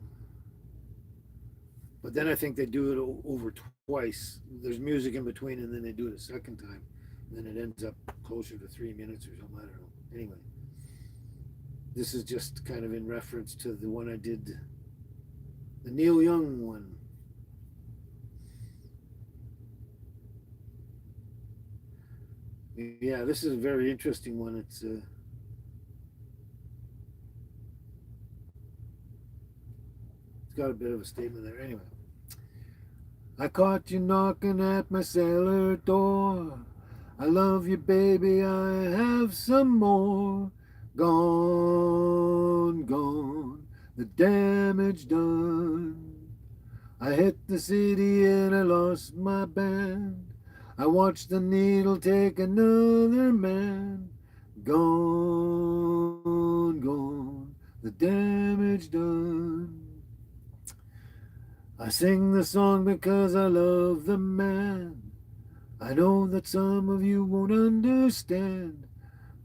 but then I think they do it over twice. There's music in between, and then they do it a second time, and then it ends up closer to 3 minutes or something. I don't know. Anyway, this is just kind of in reference to the one I did, the Neil Young one. Yeah, this is a very interesting one. It's got a bit of a statement there. Anyway, I caught you knocking at my cellar door. I love you, baby, I have some more. Gone, gone, the damage done. I hit the city and I lost my band. I watched the needle take another man. Gone, gone, the damage done. I sing the song because I love the man. I know that some of you won't understand.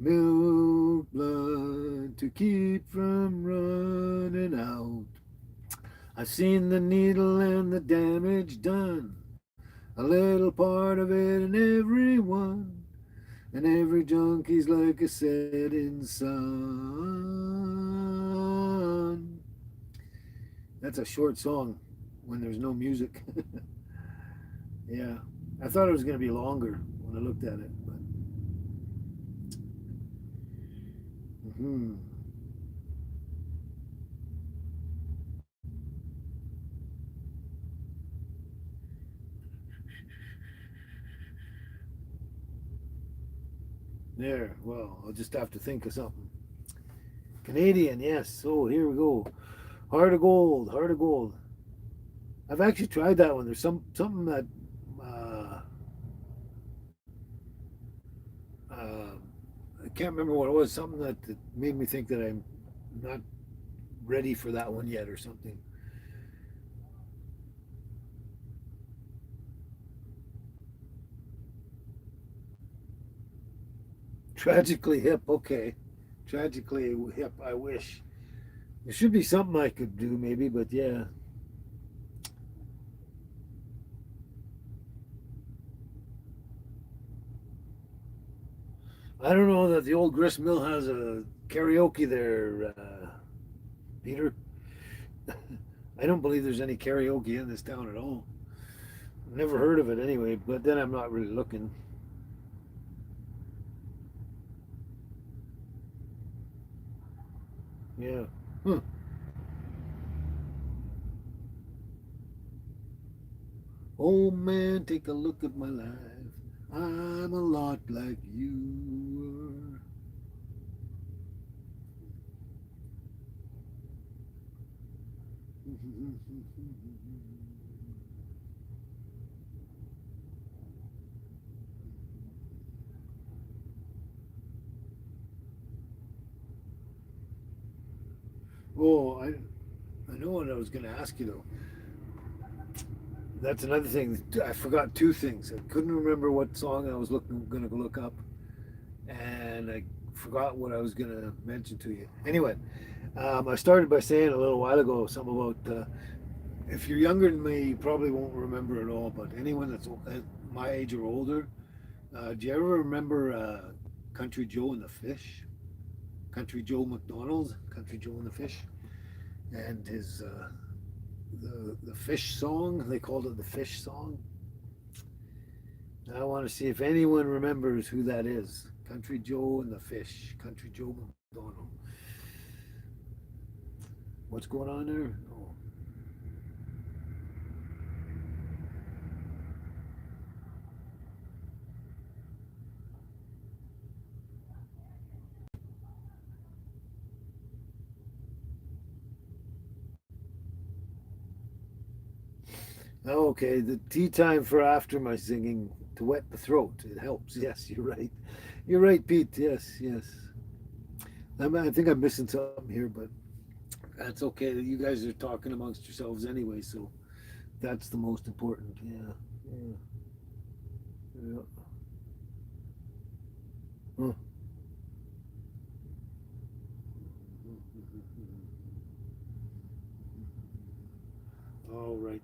Milk blood to keep from running out. I've seen the needle and the damage done. A little part of it in everyone. And every junkie's like a setting sun. That's a short song when there's no music. Yeah. I thought it was going to be longer when I looked at it. But there, well, I'll just have to think of something. Canadian, yes. Oh, here we go. Heart of Gold, Heart of Gold. I've actually tried that one. There's something that uh, I can't remember what it was. Something that made me think that I'm not ready for that one yet, or something. Tragically hip. Okay, tragically hip. I wish there should be something I could do, maybe. But yeah. I don't know that the old grist mill has a karaoke there, Peter. I don't believe there's any karaoke in this town at all. Never heard of it anyway, but then I'm not really looking. Yeah. Huh. Oh man, take a look at my life. I'm a lot like you were. Oh, I know what I was going to ask you though. That's another thing. I forgot two things. I couldn't remember what song I was going to look up, and I forgot what I was going to mention to you. Anyway, I started by saying a little while ago something about if you're younger than me, you probably won't remember it all. But anyone that's my age or older, do you ever remember Country Joe and the Fish? Country Joe McDonald, Country Joe and the Fish, and his the fish song. They called it the fish song. I want to see if anyone remembers who that is. Country Joe and the Fish. Country Joe McDonald. What's going on there? Oh. Oh, okay, the tea time for after my singing to wet the throat. It helps. Yes, you're right. You're right, Pete. Yes, yes. I think I'm missing something here, but that's okay. You guys are talking amongst yourselves anyway, so that's the most important. Yeah, yeah, yeah. Huh. All right.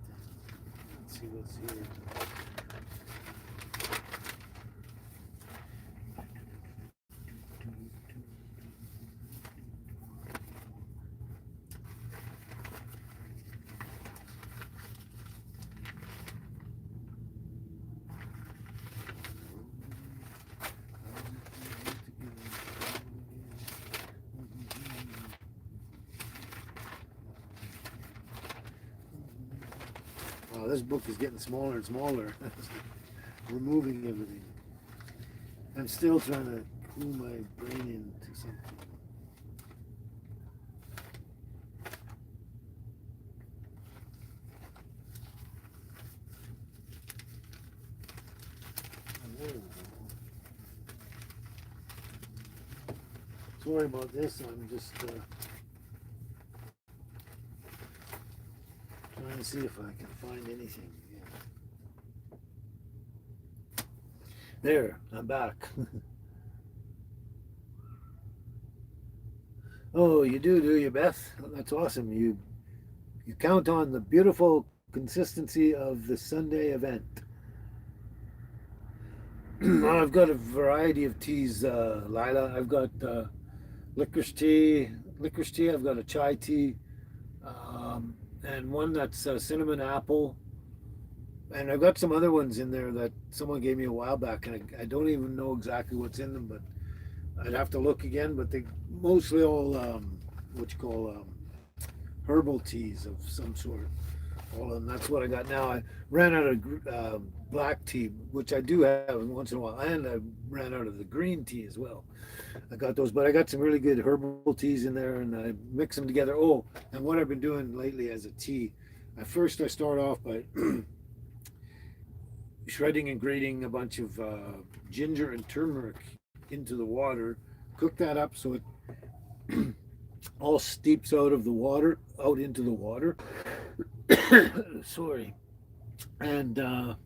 Let's see what's here. Wow, this book is getting smaller and smaller. Removing everything. I'm still trying to clue my brain into something. Sorry about this. I'm just trying to see if I can find anything. Yeah. There, I'm back. Oh, you do you, Beth? That's awesome. You count on the beautiful consistency of the Sunday event. I've got a variety of teas, Lila. I've got licorice tea, I've got a chai tea, and one that's cinnamon apple. And I've got some other ones in there that someone gave me a while back, and I don't even know exactly what's in them, but I'd have to look again. But they mostly all what you call herbal teas of some sort. All and that's what I got now. I ran out of black tea, which I do have once in a while, and I ran out of the green tea as well. I got those, but I got some really good herbal teas in there, and I mix them together. Oh, and what I've been doing lately as a tea, at first I start off by shredding and grating a bunch of ginger and turmeric into the water, cook that up so it all steeps out of the water, out into the water. Sorry. And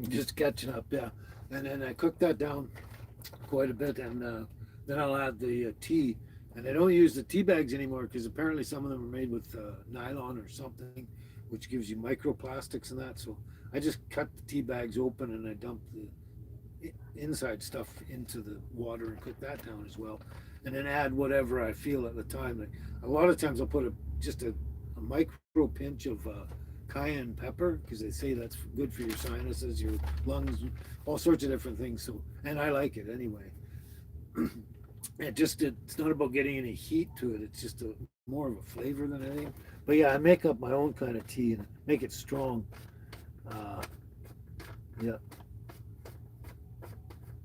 just catching up, yeah. And then I cook that down quite a bit, and then I'll add the tea. And I don't use the tea bags anymore because apparently some of them are made with nylon or something, which gives you microplastics and that. So I just cut the tea bags open and I dump the inside stuff into the water and cook that down as well. And then add whatever I feel at the time. Like, a lot of times I'll put just a micro pinch of cayenne pepper because they say that's good for your sinuses, your lungs, all sorts of different things. So, and I like it anyway. It's not about getting any heat to it. It's just more of a flavor than anything. But yeah, I make up my own kind of tea and make it strong. Yeah.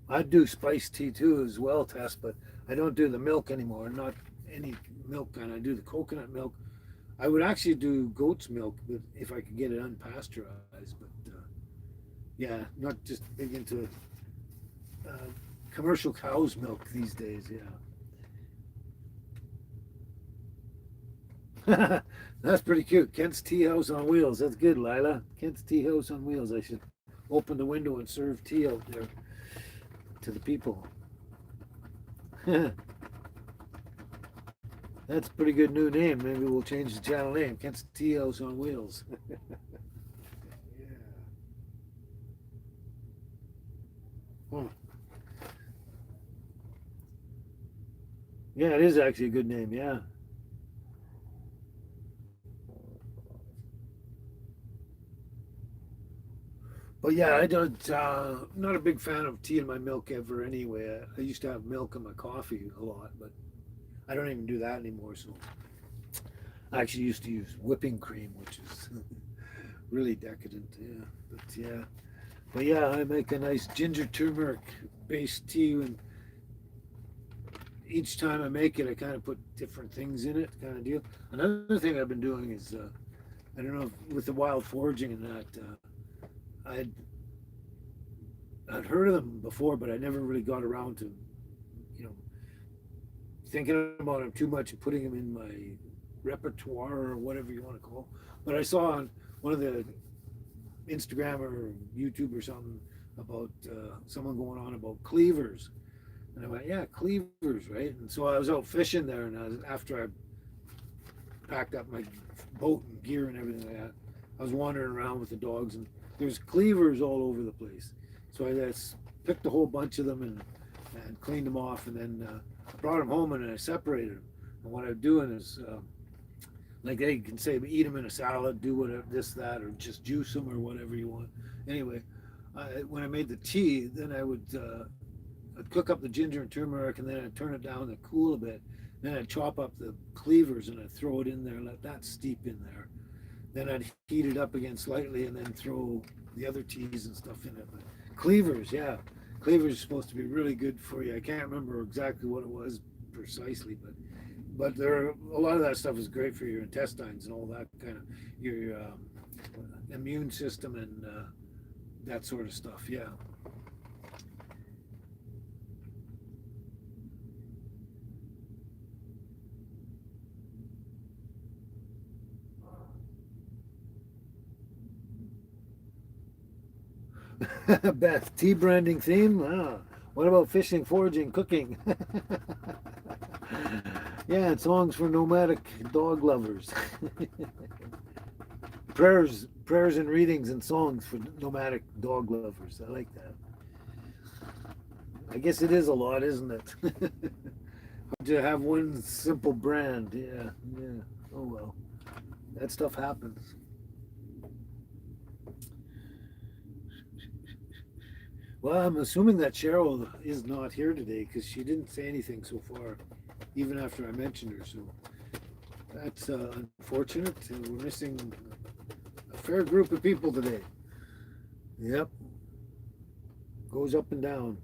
I do spiced tea too as well, Tess, but I don't do the milk anymore. Not any milk kind. I do the coconut milk. I would actually do goat's milk, but if I could get it unpasteurized. But yeah, not just big into commercial cow's milk these days. Yeah. That's pretty cute. Kent's Tea House on Wheels. That's good, Lila. Kent's Tea House on Wheels. I should open the window and serve tea out there to the people. That's a pretty good new name. Maybe we'll change the channel name. Kent's Tea House on Wheels. Yeah. Huh. Yeah, it is actually a good name. Yeah. But yeah, I don't. Not a big fan of tea in my milk ever. Anyway, I used to have milk in my coffee a lot, but I don't even do that anymore. So I actually used to use whipping cream, which is really decadent. Yeah, but yeah, I make a nice ginger turmeric based tea, and each time I make it, I kind of put different things in it, kind of deal. Another thing I've been doing is, I don't know, if, with the wild foraging and that, I'd I'd heard of them before, but I never really got around to, you know, thinking about them too much and putting them in my repertoire or whatever you want to call. But I saw on one of the Instagram or YouTube or something about someone going on about cleavers, and I went, yeah, cleavers, right? And so I was out fishing there, and after I packed up my boat and gear and everything like that, I was wandering around with the dogs, and there's cleavers all over the place. So I just picked a whole bunch of them and cleaned them off, and then brought them home and I separated them. And what I'm doing is, like they can say, eat them in a salad, do whatever, this, that, or just juice them or whatever you want. Anyway, when I made the tea, then I'd cook up the ginger and turmeric, and then I'd turn it down to cool a bit. Then I'd chop up the cleavers and I'd throw it in there, let that steep in there. Then I'd heat it up again slightly and then throw the other teas and stuff in it. But cleavers, yeah. Cleavers is supposed to be really good for you. I can't remember exactly what it was precisely, but there are, a lot of that stuff is great for your intestines and all that kind of your immune system and that sort of stuff. Yeah. Beth, tea branding theme? Ah, what about fishing, foraging, cooking? Yeah, and songs for nomadic dog lovers. Prayers and readings and songs for nomadic dog lovers. I like that. I guess it is a lot, isn't it? To have one simple brand. Yeah, yeah. Oh well. That stuff happens. Well, I'm assuming that Cheryl is not here today because she didn't say anything so far, even after I mentioned her. So that's unfortunate. We're missing a fair group of people today. Yep, goes up and down.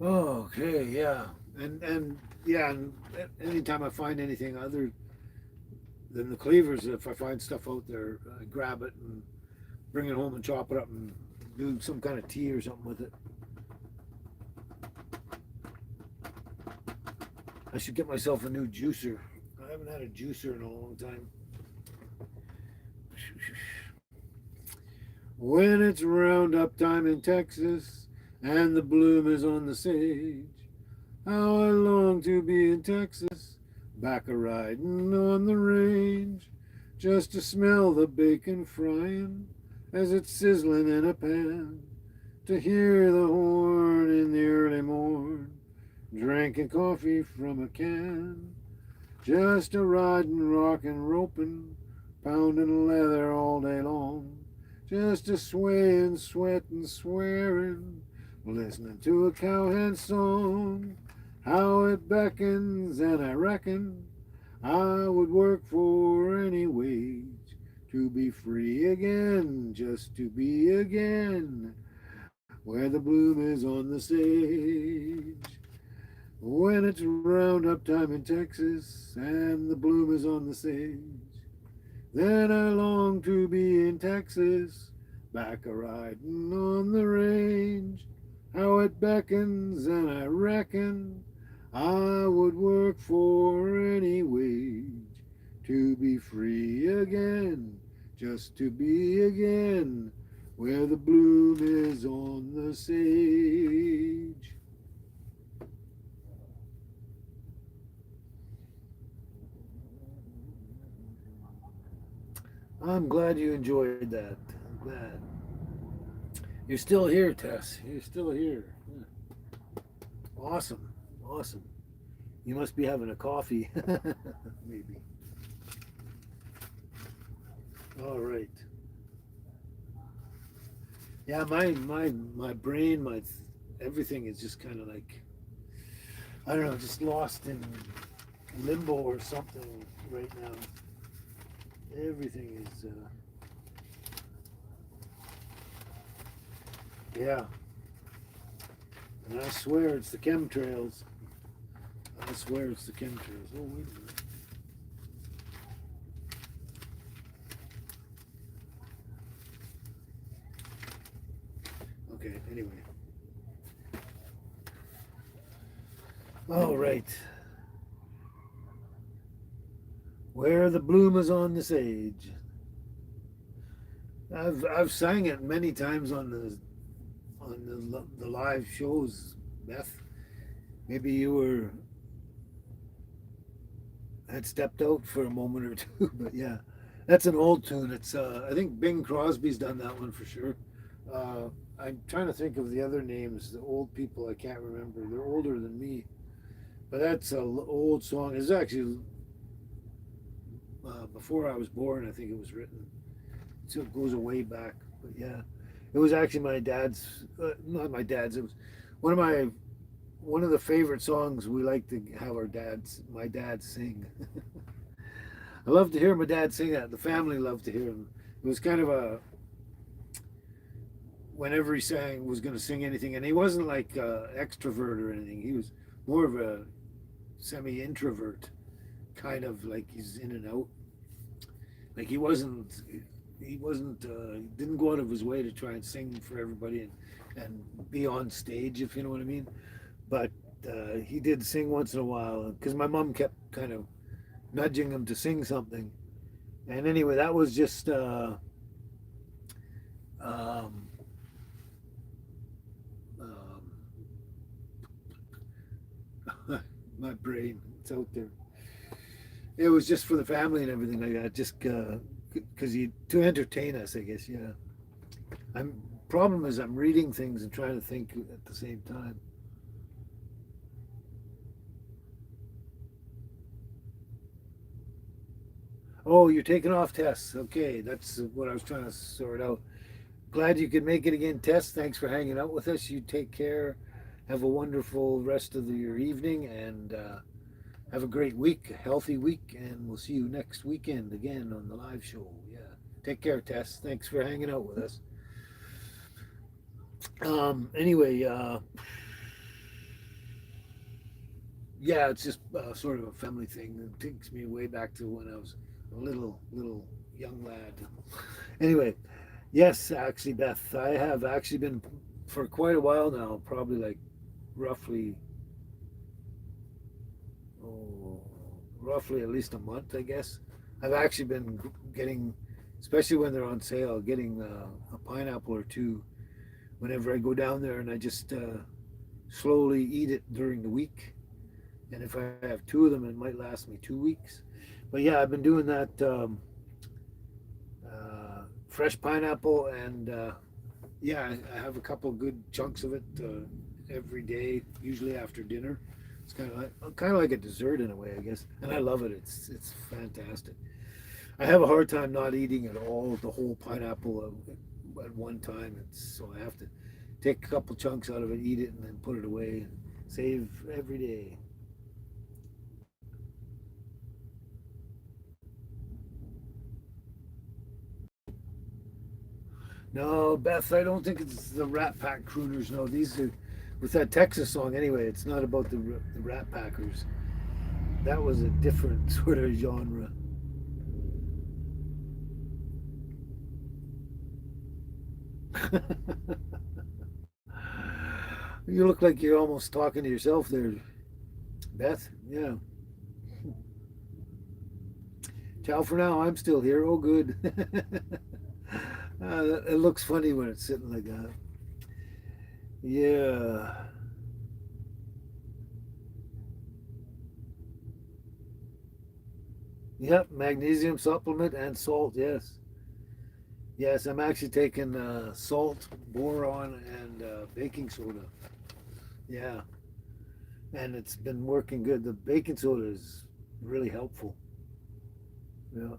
Oh, okay, yeah, and yeah, and anytime I find anything other than the cleavers, if I find stuff out there, I grab it and bring it home and chop it up and do some kind of tea or something with it. I should get myself a new juicer. I haven't had a juicer in a long time. When it's roundup time in Texas and the bloom is on the sage, how I long to be in Texas, back a riding on the range, just to smell the bacon frying as it's sizzling in a pan, to hear the horn in the early morn, drinking coffee from a can, just a riding, rockin', roping, pounding leather all day long, just a swaying, sweating, swearing, listening to a cowhand song. How it beckons, and I reckon I would work for any wage to be free again, just to be again where the bloom is on the sage. When it's roundup time in Texas and the bloom is on the sage, then I long to be in Texas, back a riding on the range. How it beckons, and I reckon I would work for any wage to be free again, just to be again where the bloom is on the sage. I'm glad you enjoyed that. I'm glad. You're still here, Tess. You're still here. Yeah. Awesome. Awesome. You must be having a coffee. Maybe. All right. Yeah, my brain, my everything is just kind of like, I don't know, just lost in limbo or something right now. Everything is yeah. And I swear it's the chemtrails. I swear it's the chemtrails. Oh, wait a minute. Okay, anyway. All right. Where the bloom is on the sage. I've sang it many times on the live shows, Beth. Maybe you had stepped out for a moment or two, but yeah, that's an old tune. It's I think Bing Crosby's done that one for sure. I'm trying to think of the other names. The old people I can't remember. They're older than me, but that's a old song. It's actually before I was born. I think it was written. So it goes way back. But yeah, it was actually my dad's. Not my dad's. It was one of the favorite songs we like to have my dad sing. I love to hear my dad sing that. The family loved to hear him. It was kind of a whenever he sang was going to sing anything, and he wasn't like extrovert or anything. He was more of a semi-introvert, kind of like he's in and out. Like he didn't go out of his way to try and sing for everybody and be on stage, if you know what I mean. But he did sing once in a while because my mom kept kind of nudging him to sing something. And anyway, that was just um, um, my brain. It's out there. It was just for the family and everything like that. Just because he to entertain us, I guess. Yeah. I'm problem is I'm reading things and trying to think at the same time. Oh, you're taking off tests. Okay, that's what I was trying to sort out. Glad you could make it again, Tess. Thanks for hanging out with us. You take care. Have a wonderful rest of your evening and have a great week, a healthy week, and we'll see you next weekend again on the live show. Yeah. Take care, Tess. Thanks for hanging out with us. Anyway, yeah, it's just sort of a family thing. It takes me way back to when I was a little young lad. Anyway, yes, actually, Beth, I have actually been for quite a while now, probably like roughly, oh, roughly at least a month, I guess. I've actually been getting, especially when they're on sale, getting a pineapple or two whenever I go down there, and I just slowly eat it during the week. And if I have two of them, it might last me 2 weeks. But yeah, I've been doing that fresh pineapple, and yeah, I have a couple good chunks of it every day, usually after dinner. It's kind of like a dessert in a way, I guess, and I love it. It's fantastic. I have a hard time not eating it all, the whole pineapple at one time. So I have to take a couple chunks out of it, eat it, and then put it away and save every day. No, Beth, I don't think it's the Rat Pack crooners. No, these are with that Texas song anyway. It's not about the Rat Packers. That was a different sort of genre. You look like you're almost talking to yourself there, Beth. Yeah. Ciao for now. I'm still here. Oh, good. It looks funny when it's sitting like that. Yeah. Yep. Magnesium supplement and salt. Yes. Yes. I'm actually taking salt, boron, and baking soda. Yeah. And it's been working good. The baking soda is really helpful. Yeah.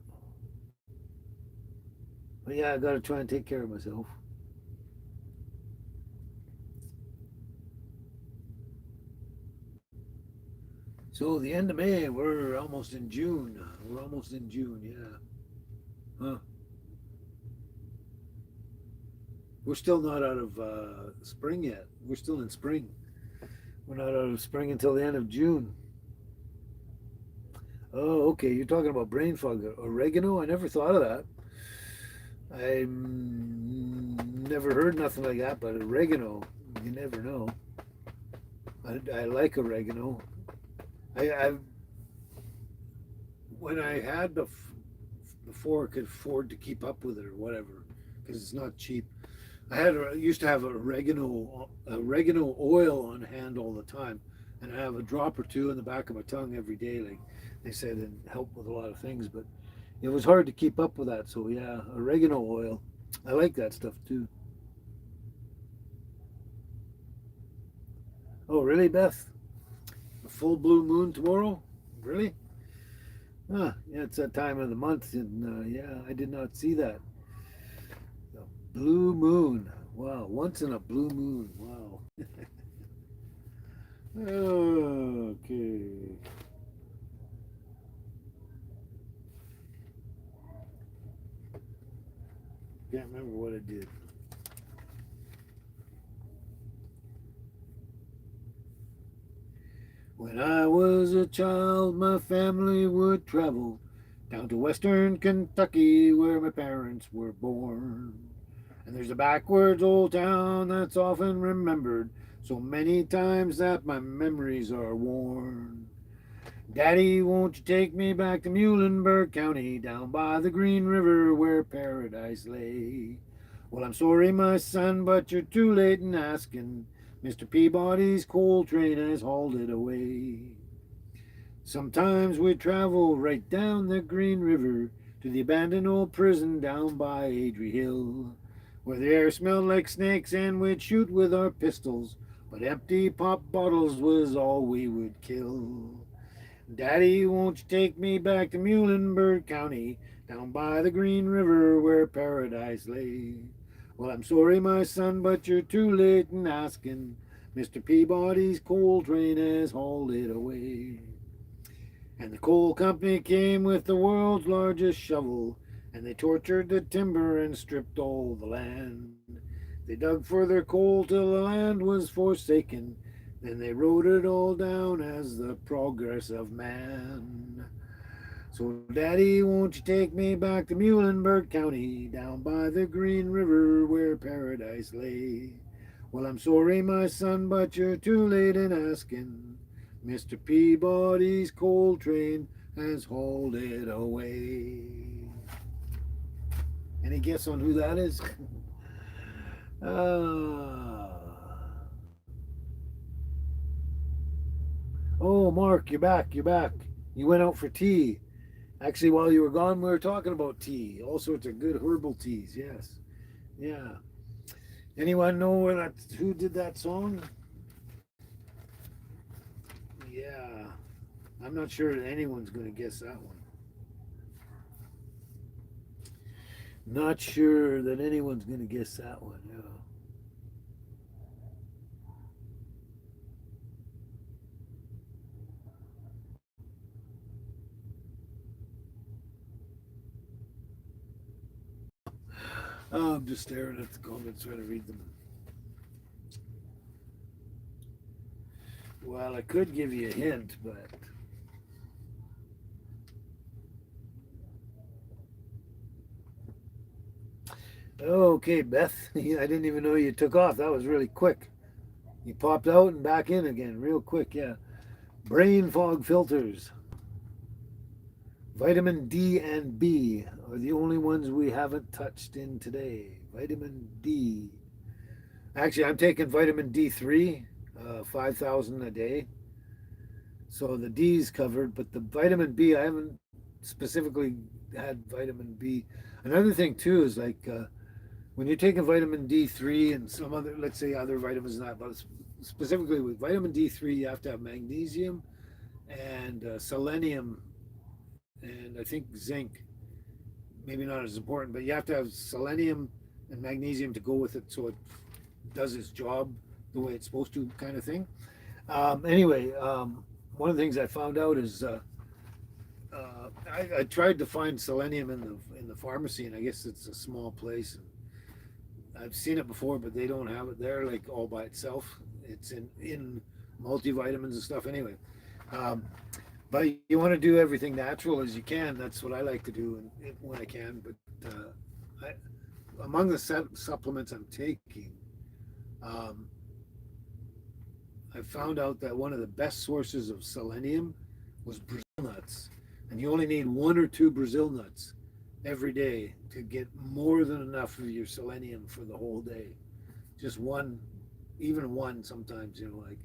But yeah, I got to try and take care of myself. So the end of May, we're almost in June. We're almost in June. Yeah. Huh. We're still not out of spring yet. We're still in spring. We're not out of spring until the end of June. Oh, okay. You're talking about brain fog. Oregano? I never thought of that. I never heard nothing like that, but oregano, you never know. I like oregano. I when I had before I could afford to keep up with it or whatever, because it's not cheap. Used to have oregano oil on hand all the time, and I have a drop or two in the back of my tongue every day. Like they said, it helped with a lot of things, but it was hard to keep up with that. So yeah, oregano oil. I like that stuff too. Oh, really, Beth? A full blue moon tomorrow? Really? Huh, yeah, it's that time of the month, and yeah, I did not see that. The blue moon. Wow, once in a blue moon. Wow. Okay. Can't remember what I did. When I was a child, my family would travel down to western Kentucky where my parents were born. And there's a backwards old town that's often remembered so many times that my memories are worn. Daddy, won't you take me back to Muhlenberg County, down by the Green River where paradise lay? Well, I'm sorry, my son, but you're too late in asking. Mr. Peabody's coal train has hauled it away. Sometimes we travel right down the Green River to the abandoned old prison down by Adrie Hill, where the air smelled like snakes and we'd shoot with our pistols, but empty pop bottles was all we would kill. Daddy, won't you take me back to Muhlenberg County, down by the Green River where paradise lay? Well, I'm sorry, my son, but you're too late in asking. Mr. Peabody's coal train has hauled it away. And the coal company came with the world's largest shovel, and they tortured the timber and stripped all the land. They dug for their coal till the land was forsaken. Then they wrote it all down as the progress of man. So, Daddy, won't you take me back to Muhlenberg County, down by the Green River where paradise lay? Well, I'm sorry, my son, but you're too late in asking. Mr. Peabody's coal train has hauled it away. Any guess on who that is? uh, oh, Mark, you're back. You're back. You went out for tea. Actually, while you were gone, we were talking about tea. All sorts of good herbal teas. Yes. Yeah. Anyone know who did that song? Yeah. I'm not sure that anyone's going to guess that one. Not sure that anyone's going to guess that one. Yeah. Oh, I'm just staring at the comments trying to read them. Well, I could give you a hint, but okay, Beth. I didn't even know you took off. That was really quick. You popped out and back in again, real quick. Yeah. Brain fog filters. Vitamin D and B are the only ones we haven't touched in today. Vitamin D. Actually, I'm taking vitamin D3, 5,000 a day. So the D's covered, but the vitamin B, I haven't specifically had vitamin B. Another thing too is like when you're taking vitamin D3 and some other, let's say other vitamins, not, but specifically with vitamin D3, you have to have magnesium and selenium and I think zinc. Maybe not as important, but you have to have selenium and magnesium to go with it so it does its job the way it's supposed to, kind of thing. Anyway, one of the things I found out is I tried to find selenium in the pharmacy, and I guess it's a small place. And I've seen it before, but they don't have it there like all by itself. It's in multivitamins and stuff. Anyway, um, but you want to do everything natural as you can. That's what I like to do when I can. But among the supplements I'm taking, um, I found out that one of the best sources of selenium was Brazil nuts. And you only need one or two Brazil nuts every day to get more than enough of your selenium for the whole day. Just one, even one sometimes, like,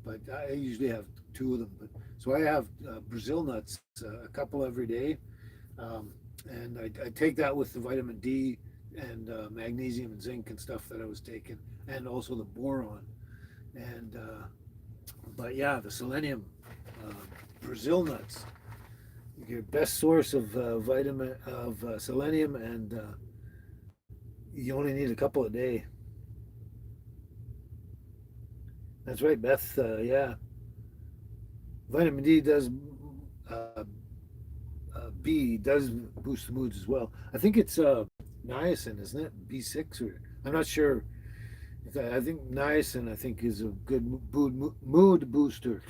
but I usually have two of them. But so I have Brazil nuts, a couple every day. Um, and I take that with the vitamin D and magnesium and zinc and stuff that I was taking, and also the boron. And but yeah, the selenium, uh, Brazil nuts, your best source of vitamin of selenium, and you only need a couple a day. That's right, Beth. Yeah. Vitamin D does, uh, B does boost the moods as well. I think it's niacin, isn't it? B6 or I'm not sure. I think niacin, I think, is a good mood booster.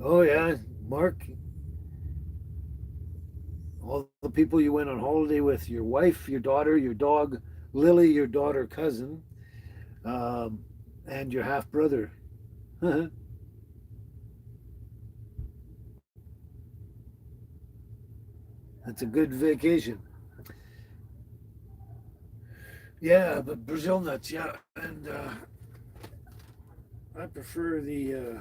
Oh yeah, Mark, all the people you went on holiday with, your wife, your daughter, your dog, Lily, your daughter cousin, um, and your half brother. That's a good vacation. Yeah, but Brazil nuts, yeah, and I prefer the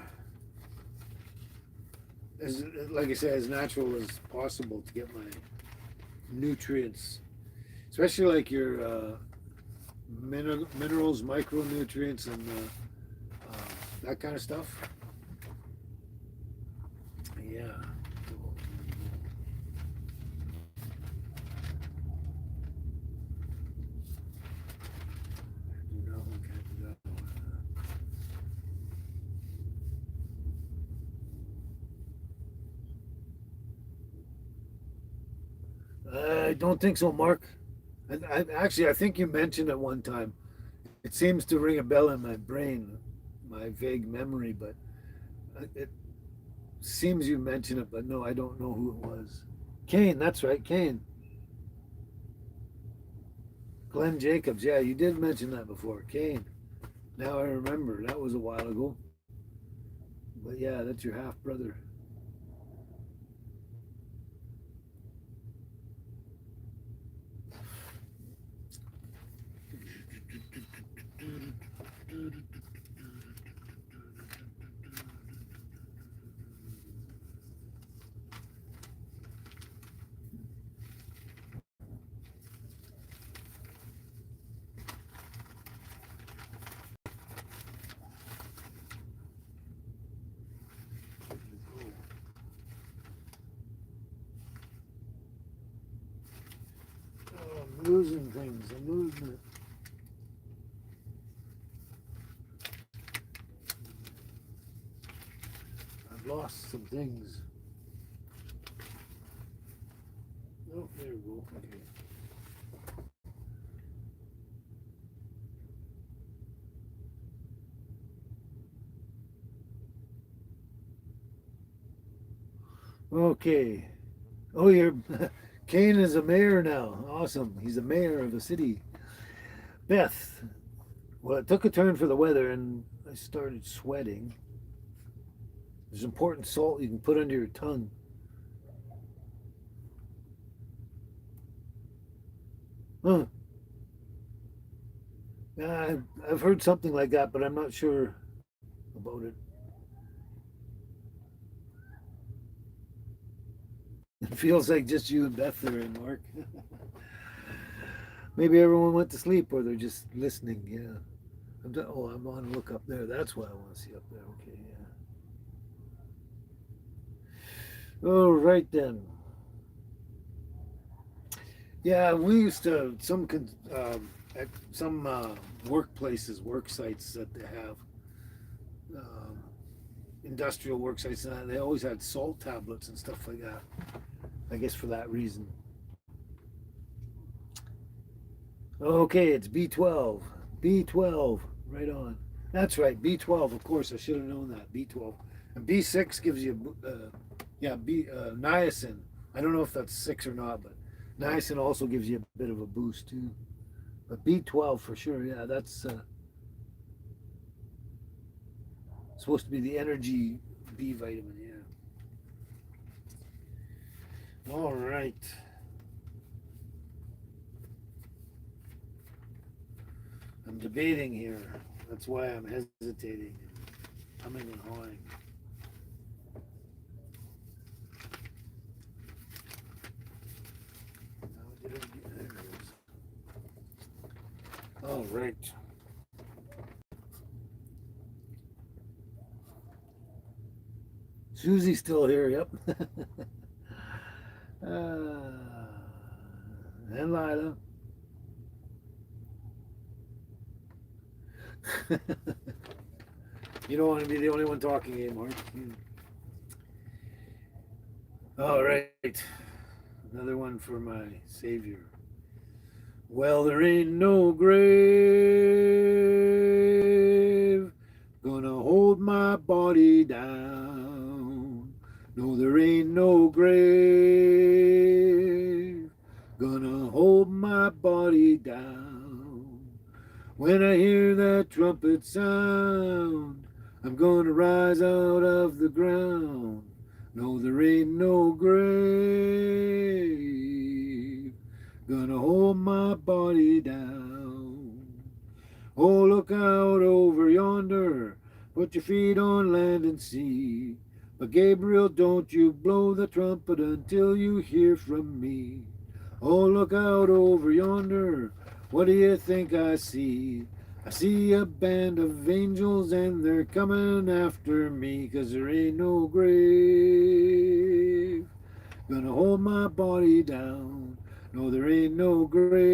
as like I said, as natural as possible to get my nutrients, especially like your minerals, micronutrients, and that kind of stuff. Yeah. No, okay, no. I don't think so, Mark. Actually, I think you mentioned it one time. It seems to ring a bell in my brain, my vague memory, but it seems you mentioned it, but no, I don't know who it was. Kane, that's right, Kane. Glenn Jacobs, yeah, you did mention that before. Kane. Now I remember. That was a while ago. But yeah, that's your half brother. Oh, I'm losing things. I'm losing it. I've lost some things. Oh, there we go. Okay. Okay. Oh, you're Kane is a mayor now. Awesome. He's a mayor of a city. Beth. Well, it took a turn for the weather and I started sweating. There's important salt you can put under your tongue. Huh. Yeah, I've heard something like that, but I'm not sure about it. It feels like just you and Beth there and Mark. Maybe everyone went to sleep or they're just listening. Yeah. I'm on look up there. That's what I want to see up there. Okay, yeah. All right then. Yeah, we used to at some workplaces, work sites that they have, um, industrial work sites, and they always had salt tablets and stuff like that. I guess for that reason. Okay, it's B12. B12. Right on. That's right. B12. Of course, I should have known that. B12. And B6 gives you, yeah, niacin. I don't know if that's six or not, but niacin also gives you a bit of a boost too. But B12 for sure. Yeah, that's supposed to be the energy B vitamin. Yeah. All right. I'm debating here. That's why I'm hesitating and humming and hawing. There it is. All right. Susie's still here. Yep. uh, And Lila. You don't want to be the only one talking anymore. All right. Another one for my Savior. Well, there ain't no grave gonna hold my body down. No, there ain't no grave gonna hold my body down. When I hear that trumpet sound, I'm gonna rise out of the ground. No, there ain't no grave gonna hold my body down. Oh, look out over yonder, put your feet on land and sea. But Gabriel, don't you blow the trumpet until you hear from me. Oh, look out over yonder, what do you think I see? I see a band of angels and they're coming after me, 'cause there ain't no grave gonna hold my body down. No, there ain't no grave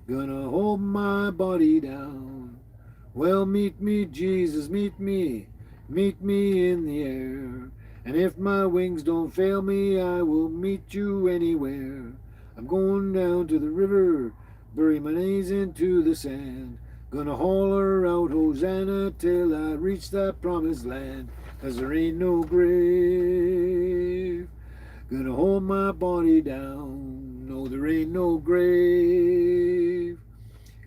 gonna hold my body down. Well, meet me, Jesus, meet me in the air. And if my wings don't fail me, I will meet you anywhere. I'm going down to the river, bury my knees into the sand. Gonna holler out Hosanna till I reach that promised land. 'Cause there ain't no grave gonna hold my body down. No, there ain't no grave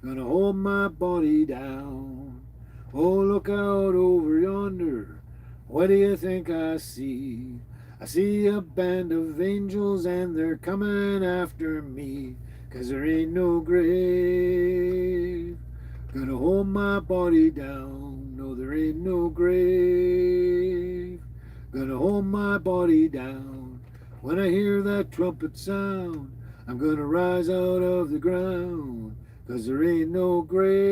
gonna hold my body down. Oh, look out over yonder, what do you think I see? I see a band of angels and they're coming after me. 'Cause there ain't no grave gonna hold my body down. No, there ain't no grave gonna hold my body down. When I hear that trumpet sound, I'm gonna rise out of the ground. 'Cause there ain't no grave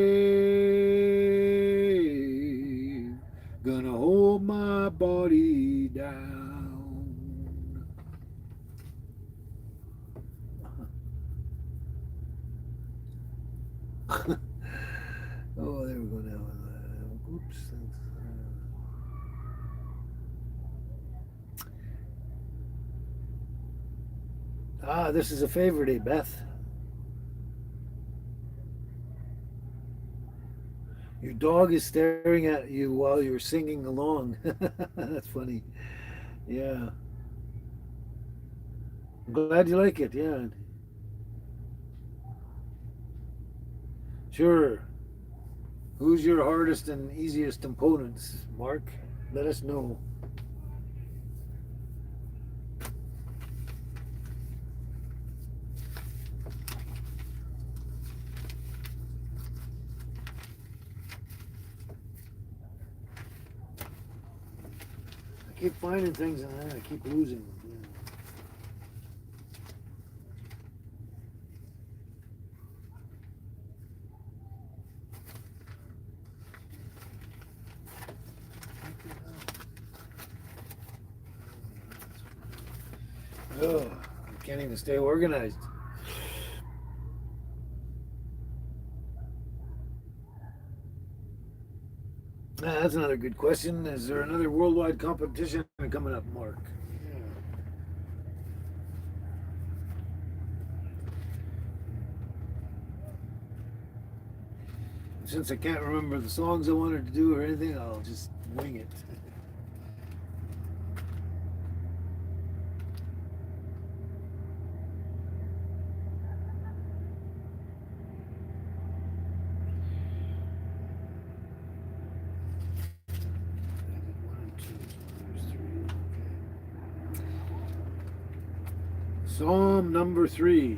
gonna hold my body down. Oh, there we go now. Oops. This is a favorite, Beth. Your dog is staring at you while you're singing along. That's funny. Yeah. I'm glad you like it. Yeah. Sure. Who's your hardest and easiest opponents, Mark? Let us know. I keep finding things and then I keep losing them. Yeah. Oh, I can't even stay organized. That's another good question. Is there another worldwide competition coming up, Mark? Yeah. Since I can't remember the songs I wanted to do or anything, I'll just wing it. Psalm number 3.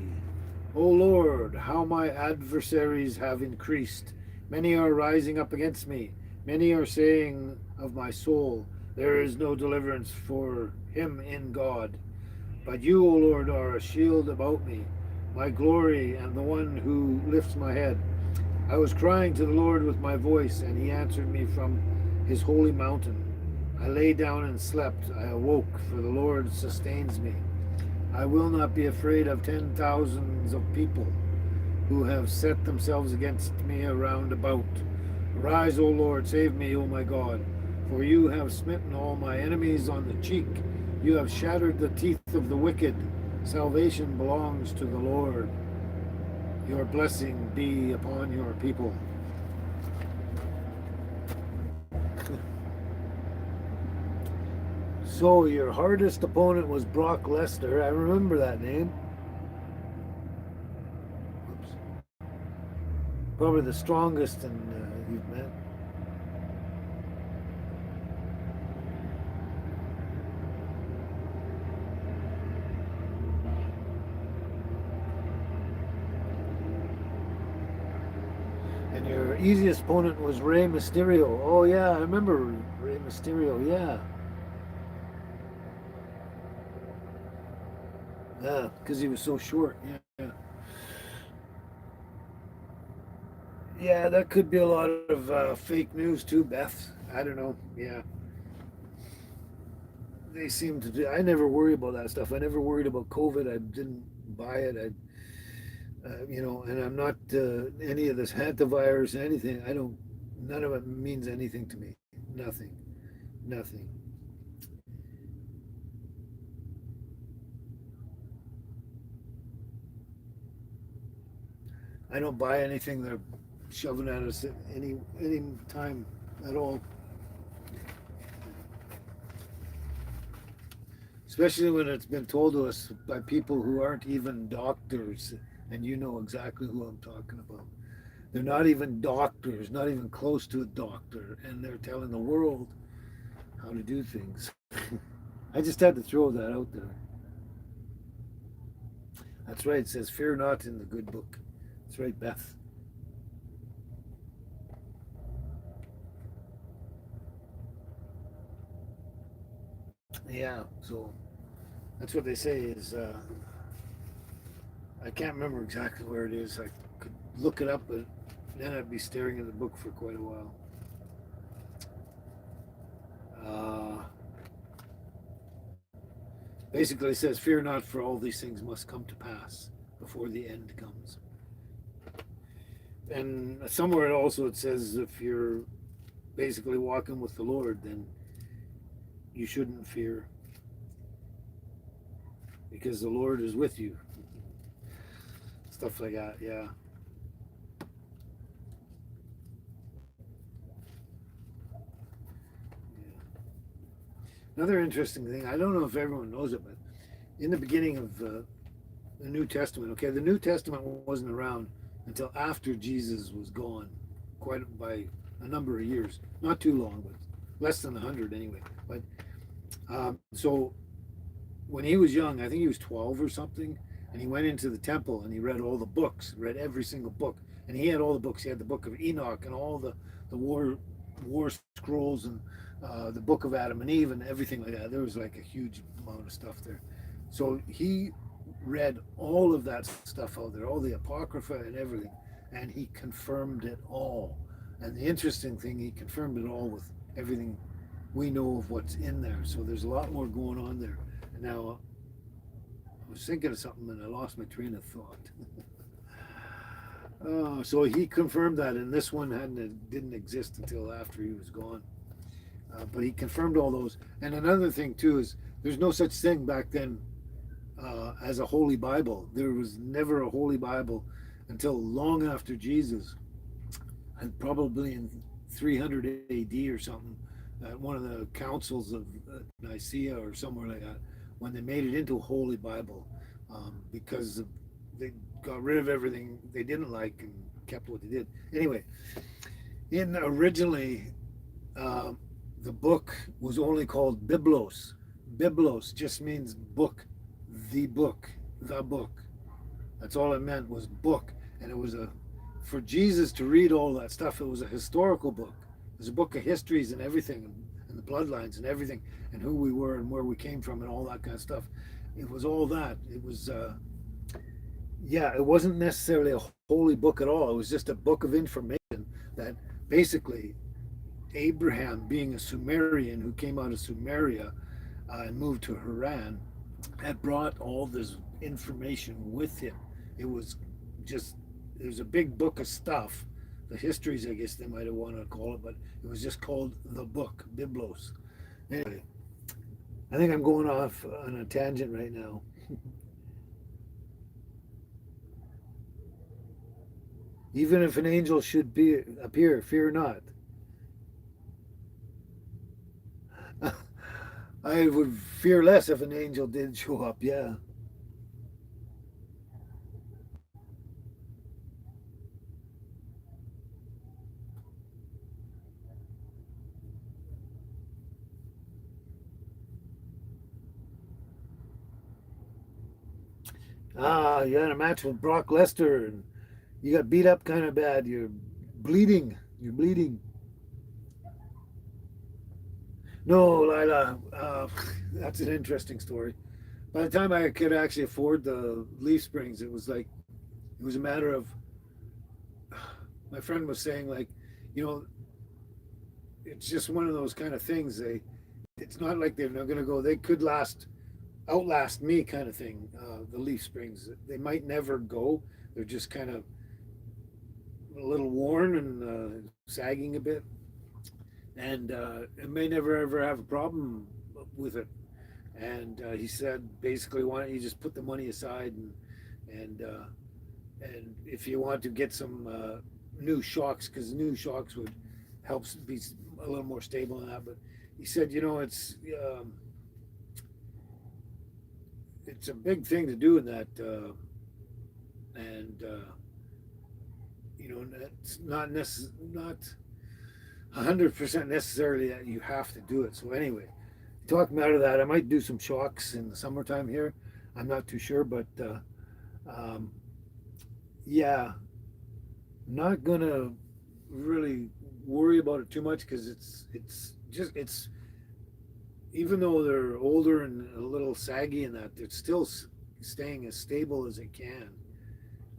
O Lord, how my adversaries have increased. Many are rising up against me. Many are saying of my soul, there is no deliverance for him in God. But you, O Lord, are a shield about me, my glory and the one who lifts my head. I was crying to the Lord with my voice, and he answered me from his holy mountain. I lay down and slept. I awoke, for the Lord sustains me. I will not be afraid of 10,000s of people who have set themselves against me around about. Arise, O Lord, save me, O my God, for you have smitten all my enemies on the cheek. You have shattered the teeth of the wicked. Salvation belongs to the Lord. Your blessing be upon your people. So your hardest opponent was Brock Lesnar. I remember that name. Oops. Probably the strongest you've met. And your easiest opponent was Rey Mysterio. Oh yeah, I remember Rey Mysterio. Yeah. Yeah, because he was so short. Yeah. Yeah, that could be a lot of fake news too, Beth. I don't know. Yeah. They seem to do. I never worry about that stuff. I never worried about COVID. I didn't buy it. And I'm not any of this hantavirus, anything. I don't. None of it means anything to me. Nothing. Nothing. I don't buy anything they're shoving at us at any time at all. Especially when it's been told to us by people who aren't even doctors, and you know exactly who I'm talking about. They're not even doctors, not even close to a doctor, and they're telling the world how to do things. I just had to throw that out there. That's right. It says, "Fear not" in the good book. That's right, Beth. Yeah. So that's what they say is. I can't remember exactly where it is. I could look it up, but then I'd be staring at the book for quite a while. Uh, Basically, it says, "Fear not, for all these things must come to pass before the end comes." And somewhere also it says, if you're basically walking with the Lord, then you shouldn't fear because the Lord is with you. Stuff like that, yeah. Yeah. Another interesting thing, I don't know if everyone knows it, but in the beginning of the New Testament, okay, the New Testament wasn't around until after Jesus was gone, quite by a number of years. Not too long, but less than 100 anyway. But so when he was young, I think he was 12 or something, and he went into the temple and he read all the books, read every single book, and he had all the books. He had the book of Enoch and all the war scrolls and the book of Adam and Eve and everything like that. There was like a huge amount of stuff there. So he read all of that stuff out there, all the apocrypha and everything, and he confirmed it all. And the interesting thing, he confirmed it all with everything we know of what's in there. So there's a lot more going on there. And now I was thinking of something and I lost my train of thought. So he confirmed that, and this one didn't exist until after he was gone. But he confirmed all those. And another thing too is there's no such thing back then as a Holy Bible. There was never a Holy Bible until long after Jesus, and probably in 300 AD or something, at one of the councils of Nicaea or somewhere like that, when they made it into a Holy Bible, because they got rid of everything they didn't like and kept what they did. Anyway, in originally, the book was only called Biblos. Biblos just means book, the book, the book. That's all it meant was book, and it was for Jesus to read all that stuff. It was a historical book. It was a book of histories and everything, and the bloodlines and everything, and who we were and where we came from and all that kind of stuff. It was all that. It was, yeah, it wasn't necessarily a holy book at all. It was just a book of information that basically Abraham, being a Sumerian who came out of Sumeria and moved to Haran, had brought all this information with him. It was just, it was a big book of stuff. The histories, I guess they might have wanted to call it, but it was just called the book, Biblos. Anyway, I think I'm going off on a tangent right now. Even if an angel should appear, fear not. I would fear less if an angel did show up. Yeah. Ah, you had a match with Brock Lesnar, and you got beat up kind of bad. You're bleeding. You're bleeding. No, Lila. That's an interesting story. By the time I could actually afford the leaf springs, it was like it was a matter of my friend was saying like, you know, it's just one of those kind of things. It's not like they're not going to go. They could outlast me, kind of thing. The leaf springs, they might never go. They're just kind of a little worn and sagging a bit, and it may never ever have a problem with it. And he said basically, why don't you just put the money aside and and if you want to get some new shocks, because new shocks would help be a little more stable than that. But he said, you know, it's a big thing to do in that, and you know, it's not 100% necessarily that you have to do it. So anyway, talking out of that, I might do some shocks in the summertime here. I'm not too sure, but um, yeah, not gonna really worry about it too much because it's even though they're older and a little saggy and that, they're still staying as stable as it can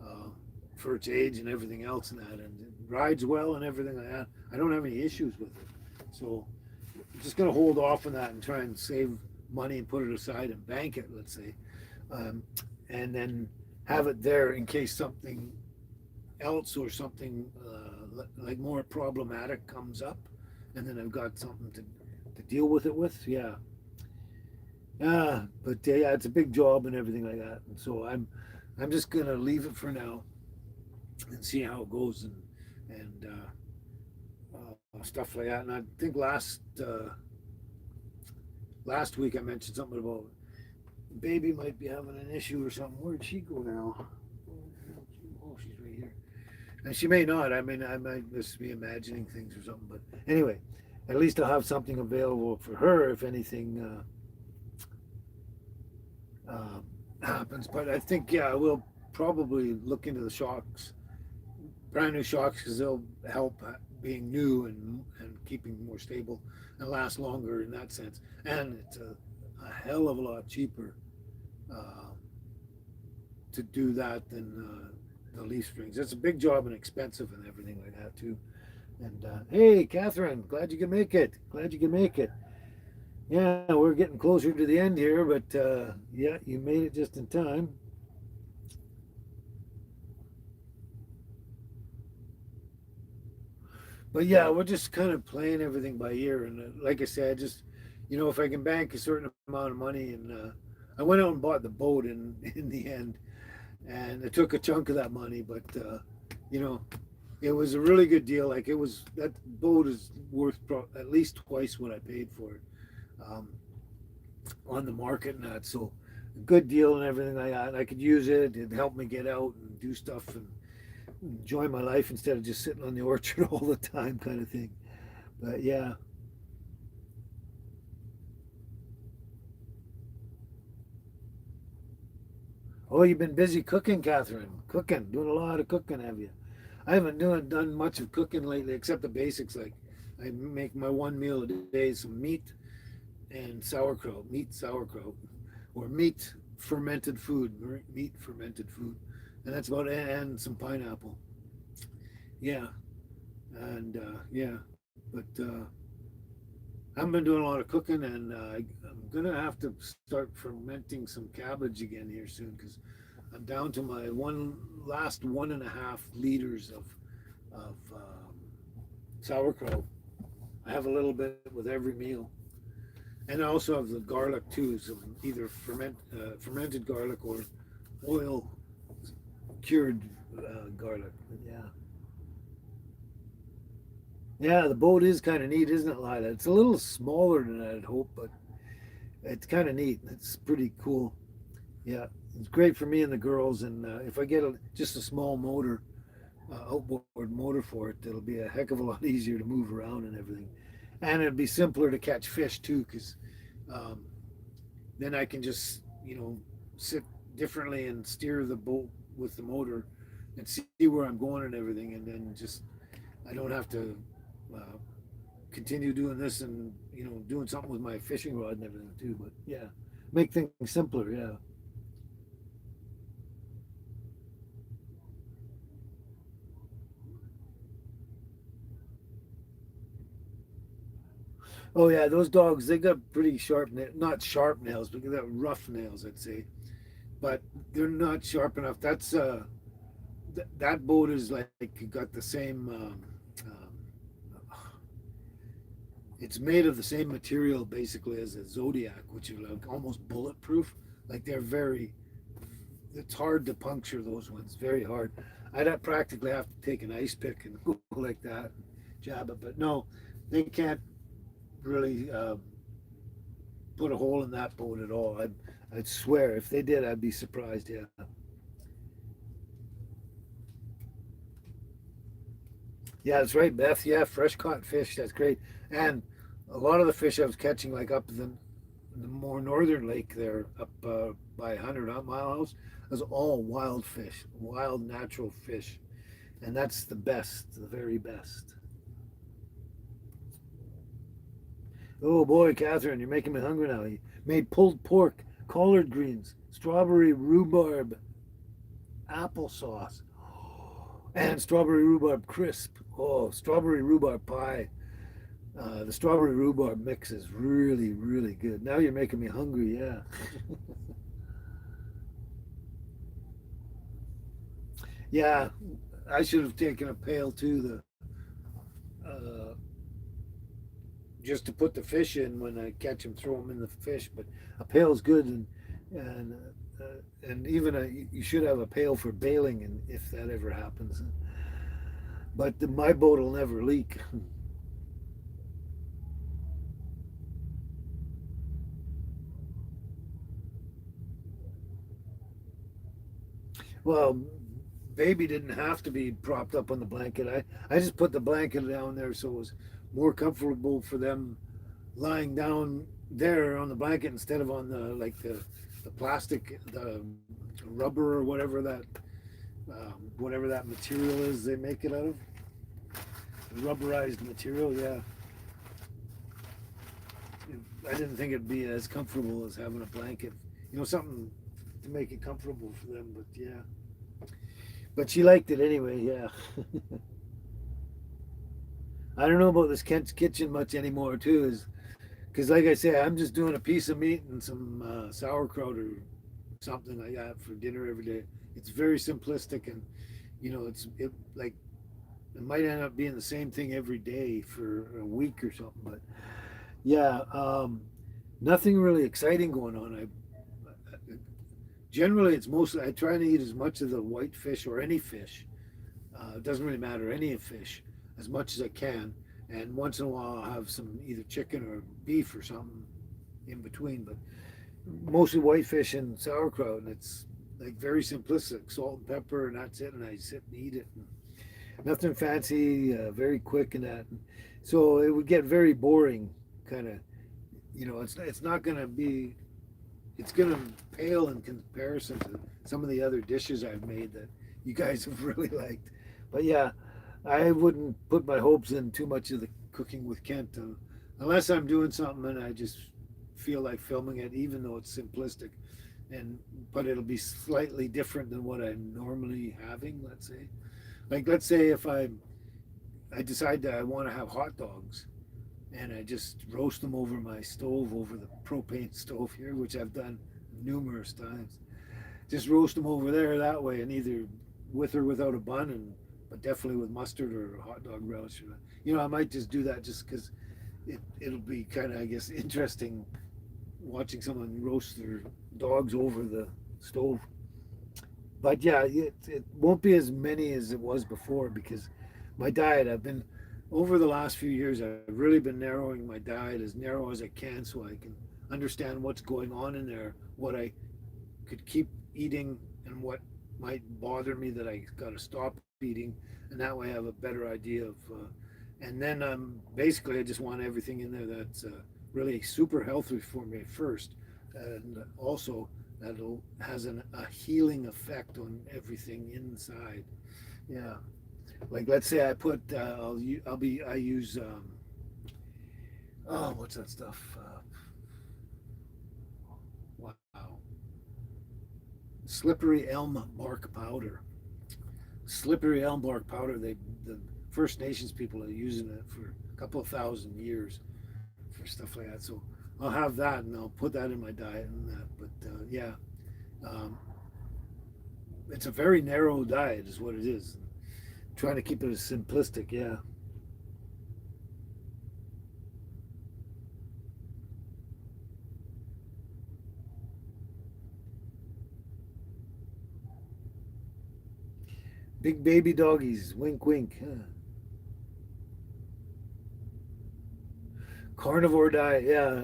uh, for its age and everything else and that, and it rides well and everything like that. I don't have any issues with it, so I'm just gonna hold off on that and try and save money and put it aside and bank it, let's say, um, and then have it there in case something else or something like more problematic comes up, and then I've got something to deal with it with. Yeah, but yeah, it's a big job and everything like that, and so I'm just gonna leave it for now and see how it goes and stuff like that. And I think last week I mentioned something about baby might be having an issue or something. Where'd she go now? Oh, she's right here. And she may not. I mean, I might just be imagining things or something. But anyway, at least I'll have something available for her if anything happens. But I think, yeah, I will probably look into the shocks, brand new shocks, because they'll help being new and keeping more stable and last longer in that sense. And it's a hell of a lot cheaper uh, to do that than the leaf springs. It's a big job and expensive and everything like that too. And hey, Catherine, glad you can make it. Glad you can make it. Yeah, we're getting closer to the end here, but yeah, you made it just in time. But yeah, we're just kind of playing everything by ear. And like I said, just, you know, if I can bank a certain amount of money, and I went out and bought the boat in the end, and it took a chunk of that money, but you know, it was a really good deal. Like it was, that boat is worth at least twice what I paid for it um, on the market and that. So good deal and everything like that. I could use it. It helped me get out and do stuff and enjoy my life instead of just sitting on the orchard all the time, kind of thing. But yeah. Oh, you've been busy cooking, Catherine. Cooking, doing a lot of cooking, have you? I haven't done much of cooking lately, except the basics. Like I make my one meal a day, some meat and sauerkraut, or meat fermented food, and that's about it, and some pineapple. Yeah, and yeah, but I haven't been doing a lot of cooking, and I'm gonna have to start fermenting some cabbage again here soon because I'm down to my last 1.5 liters of sauerkraut. I have a little bit with every meal, and I also have the garlic too. So either fermented garlic or oil cured garlic. But yeah, yeah, the boat is kind of neat, isn't it, Lila? It's a little smaller than I'd hoped, but it's kind of neat. It's pretty cool. Yeah, it's great for me and the girls. And if I get just a small motor, outboard motor for it, it'll be a heck of a lot easier to move around and everything. And it'd be simpler to catch fish too, because um, then I can just, sit differently and steer the boat with the motor and see where I'm going and everything. And then just, I don't have to uh, continue doing this and, doing something with my fishing rod and everything too. But yeah, make things simpler. Yeah. Oh yeah, those dogs, they got pretty sharp, not sharp nails, but they got rough nails, I'd say. But they're not sharp enough. That boat is like got the same. It's made of the same material basically as a Zodiac, which are like almost bulletproof. Like they're very. It's hard to puncture those ones. Very hard. Practically have to take an ice pick and go like that, and jab it. But no, they can't really put a hole in that boat at all. I'd swear if they did, I'd be surprised. Yeah. Yeah, that's right, Beth. Yeah, fresh caught fish. That's great. And a lot of the fish I was catching, like up the more northern lake there, up by 100 Mile House, was all wild fish, wild natural fish. And that's the best, the very best. Oh boy, Catherine, you're making me hungry now. You made pulled pork, collard greens, strawberry rhubarb applesauce, and strawberry rhubarb crisp. Oh, strawberry rhubarb pie. The strawberry rhubarb mix is really, really good. Now you're making me hungry. Yeah, yeah. I should have taken a pail too. Uh, just to put the fish in when I catch them, throw them in the fish. But a pail is good, and and even you should have a pail for bailing, and if that ever happens. But my boat will never leak. Well, baby didn't have to be propped up on the blanket. I just put the blanket down there so it was more comfortable for them lying down there on the blanket instead of on the plastic, the rubber or whatever that material is they make it out of, rubberized material. Yeah, I didn't think it'd be as comfortable as having a blanket. Something to make it comfortable for them. But yeah, but she liked it anyway. Yeah. I don't know about this Kent's Kitchen much anymore too, is because like I say, I'm just doing a piece of meat and some sauerkraut or something like that for dinner every day. It's very simplistic, and it like it might end up being the same thing every day for a week or something. But yeah, nothing really exciting going on. Generally it's mostly I try to eat as much of the white fish or any fish. It doesn't really matter any fish as much as I can, and once in a while I'll have some either chicken or beef or something in between. But mostly whitefish and sauerkraut, and it's like very simplistic, salt and pepper, and that's it. And I sit and eat it. And nothing fancy, very quick, and that. So it would get very boring, kind of. It's not going to be. It's going to pale in comparison to some of the other dishes I've made that you guys have really liked. But yeah, I wouldn't put my hopes in too much of the cooking with Kent unless I'm doing something and I just feel like filming it, even though it's simplistic. But it'll be slightly different than what I'm normally having. Let's say, let's say if I decide that I want to have hot dogs, and I just roast them over my stove, over the propane stove here, which I've done numerous times. Just roast them over there that way, and either with or without a bun, and but definitely with mustard or hot dog relish. I might just do that just because it'll be kind of, I guess, interesting watching someone roast their dogs over the stove. But yeah, it won't be as many as it was before because my diet, I've been, over the last few years, I've really been narrowing my diet as narrow as I can so I can understand what's going on in there, what I could keep eating, and what might bother me that I got to stop eating. And that way I have a better idea of, and then basically I just want everything in there that's really super healthy for me first. And also, that'll has a healing effect on everything inside. Yeah, like let's say I put I use oh, what's that stuff? Wow, slippery elm bark powder. Slippery elm bark powder. The First Nations people are using it for a couple of thousand years for stuff like that. So I'll have that and I'll put that in my diet and that. But yeah, um, it's a very narrow diet, is what it is. Trying to keep it as simplistic. Yeah. Big baby doggies. Wink, wink. Huh. Carnivore diet. Yeah,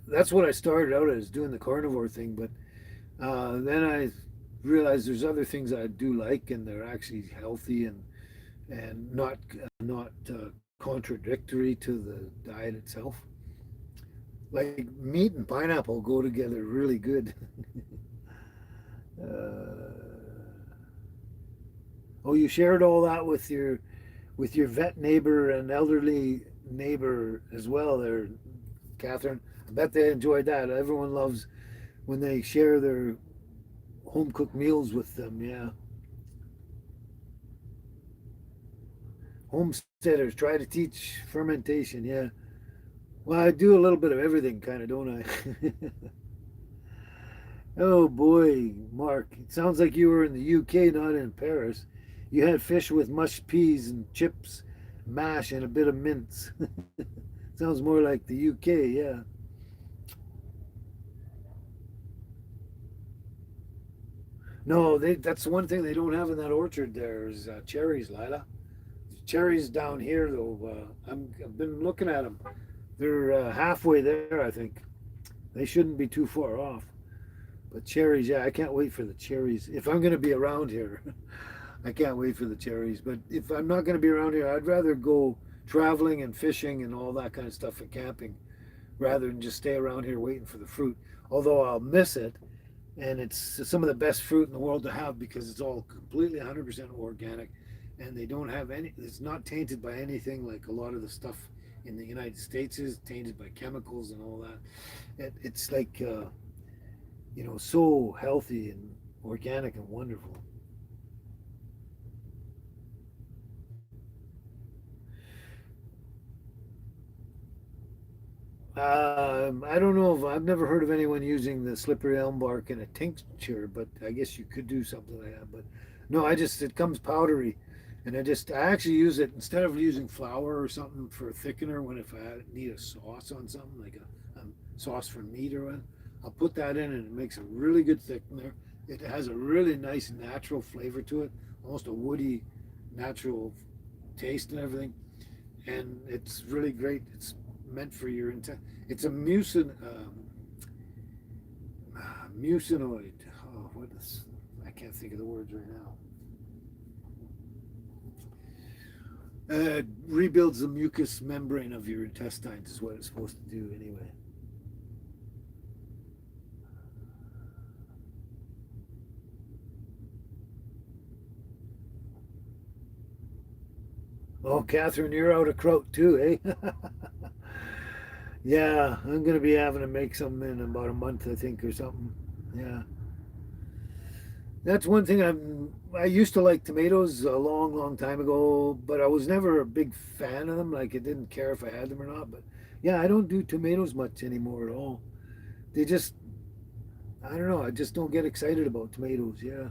that's what I started out as, doing the carnivore thing. But then I realized there's other things I do like, and they're actually healthy and not contradictory to the diet itself. Like meat and pineapple go together really good. Oh, you shared all that with your vet neighbor and elderly neighbor as well, there, Catherine. I bet they enjoyed that. Everyone loves when they share their home cooked meals with them. Yeah, homesteaders try to teach fermentation. Yeah. Well, I do a little bit of everything, kind of, don't I? Oh boy, Mark, it sounds like you were in the UK, not in Paris. You had fish with mushed peas and chips, mash, and a bit of mince. Sounds more like the UK, yeah. No, that's one thing they don't have in that orchard there is cherries, Lila. Cherries down here, though, I've been looking at them. They're halfway there, I think. They shouldn't be too far off. But cherries, yeah, I can't wait for the cherries. If I'm going to be around here, I can't wait for the cherries. But if I'm not going to be around here, I'd rather go traveling and fishing and all that kind of stuff and camping rather than just stay around here waiting for the fruit. Although I'll miss it, and it's some of the best fruit in the world to have because it's all completely 100% organic, and they don't have any. It's not tainted by anything like a lot of the stuff in the United States is tainted by chemicals and all that. It's like so healthy and organic and wonderful. I don't know if I've never heard of anyone using the slippery elm bark in a tincture, but I guess you could do something like that. But no, it comes powdery, and I actually use it instead of using flour or something for a thickener. When if I need a sauce on something like a sauce for meat or what, I'll put that in, and it makes a really good thickener. It has a really nice natural flavor to it, almost a woody, natural taste and everything, and it's really great. It's meant for your intent. It's a mucinoid. Oh, what is? I can't think of the words right now. Rebuilds the mucous membrane of your intestines is what it's supposed to do anyway. Oh, Catherine, you're out of kraut too, eh? Yeah, I'm gonna be having to make some in about a month, I think, or something. Yeah. That's one thing I used to like tomatoes a long, long time ago, but I was never a big fan of them. Like I didn't care if I had them or not. But yeah, I don't do tomatoes much anymore at all. They just, I don't know. I just don't get excited about tomatoes. Yeah.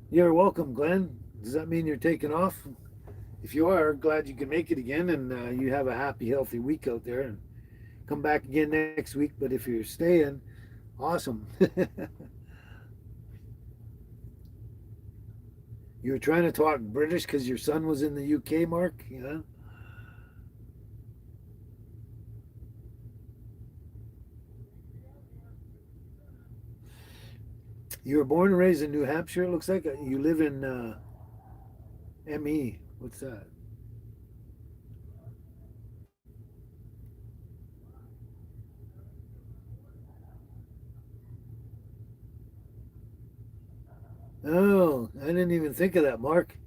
You're welcome, Glenn. Does that mean you're taking off? If you are, glad you can make it again, and you have a happy, healthy week out there, and come back again next week. But if you're staying, awesome. You were trying to talk British because your son was in the UK, Mark? Yeah. You were born and raised in New Hampshire, it looks like. You live in ME. What's that? Oh, I didn't even think of that, Mark.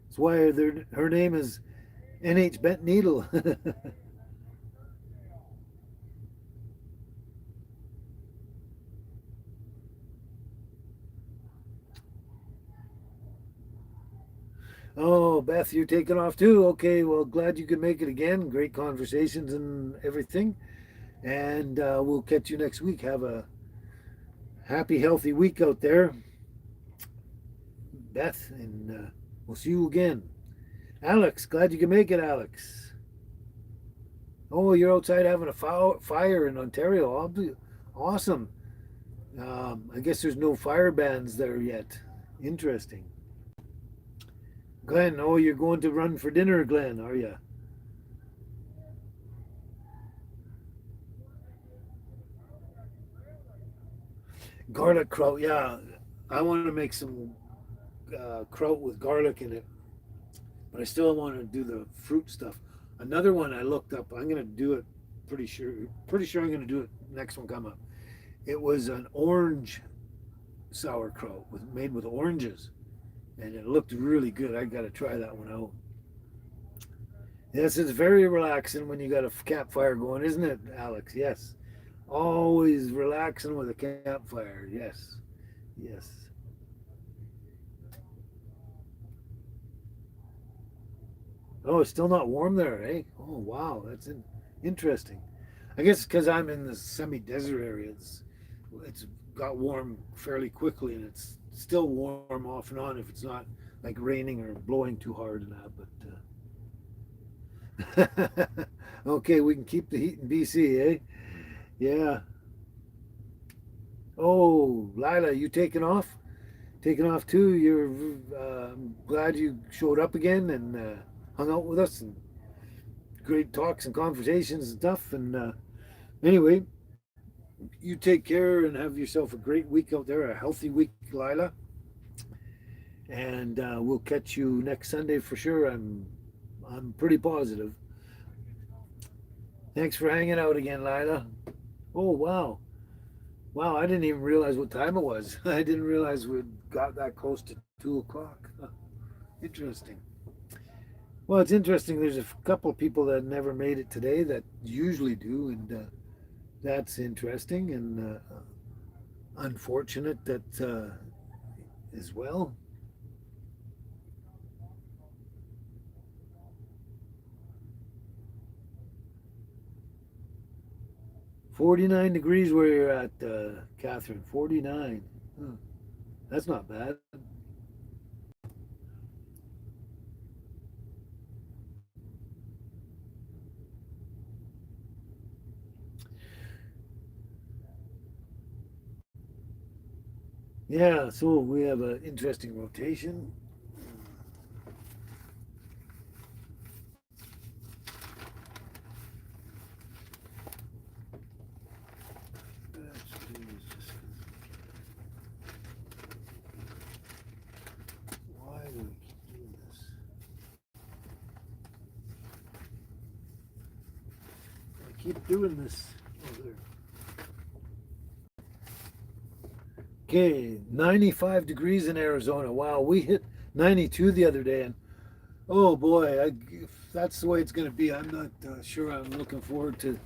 That's why her name is NH Bent Needle. Oh, Beth, you're taking off too. Okay, well, glad you could make it again. Great conversations and everything. And we'll catch you next week. Have a happy, healthy week out there, Beth, and we'll see you again. Alex, glad you can make it, Alex. Oh, you're outside having a fire in Ontario. Awesome. I guess there's no fire bans there yet. Interesting. Glenn, oh, you're going to run for dinner, Glenn, are you? Garlic kraut, yeah. I want to make some kraut with garlic in it, but I still want to do the fruit stuff. Another one I looked up. I'm gonna do it. Pretty sure. Pretty sure I'm gonna do it next one come up. It was an orange sauerkraut made with oranges, and it looked really good. I got to try that one out. Yes, it's very relaxing when you got a campfire going, isn't it, Alex? Yes, always relaxing with a campfire. Yes, yes. Oh, it's still not warm there, eh? Oh, wow, interesting. I guess because I'm in the semi-desert area, it's got warm fairly quickly, and it's still warm off and on if it's not like raining or blowing too hard and that. But okay, we can keep the heat in BC, eh? Yeah. Oh, Lila, you taking off? Taking off too. You're glad you showed up again and hung out with us and great talks and conversations and stuff. And anyway, you take care and have yourself a great week out there, a healthy week, Lila. And we'll catch you next Sunday for sure. I'm pretty positive. Thanks for hanging out again, Lila. Oh wow, wow! I didn't even realize what time it was. I didn't realize we got that close to 2 o'clock. Interesting. Well, it's interesting. There's a couple of people that never made it today that usually do, and that's interesting and unfortunate that as well. 49 degrees where you're at, Catherine. 49. Huh. That's not bad. Yeah, so we have an interesting rotation. Why do we keep doing this? I keep doing this. Oh, there. Okay, 95 degrees in Arizona. Wow, we hit 92 the other day, and oh boy, if that's the way it's going to be, I'm not sure I'm looking forward to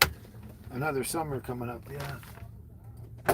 another summer coming up. Yeah.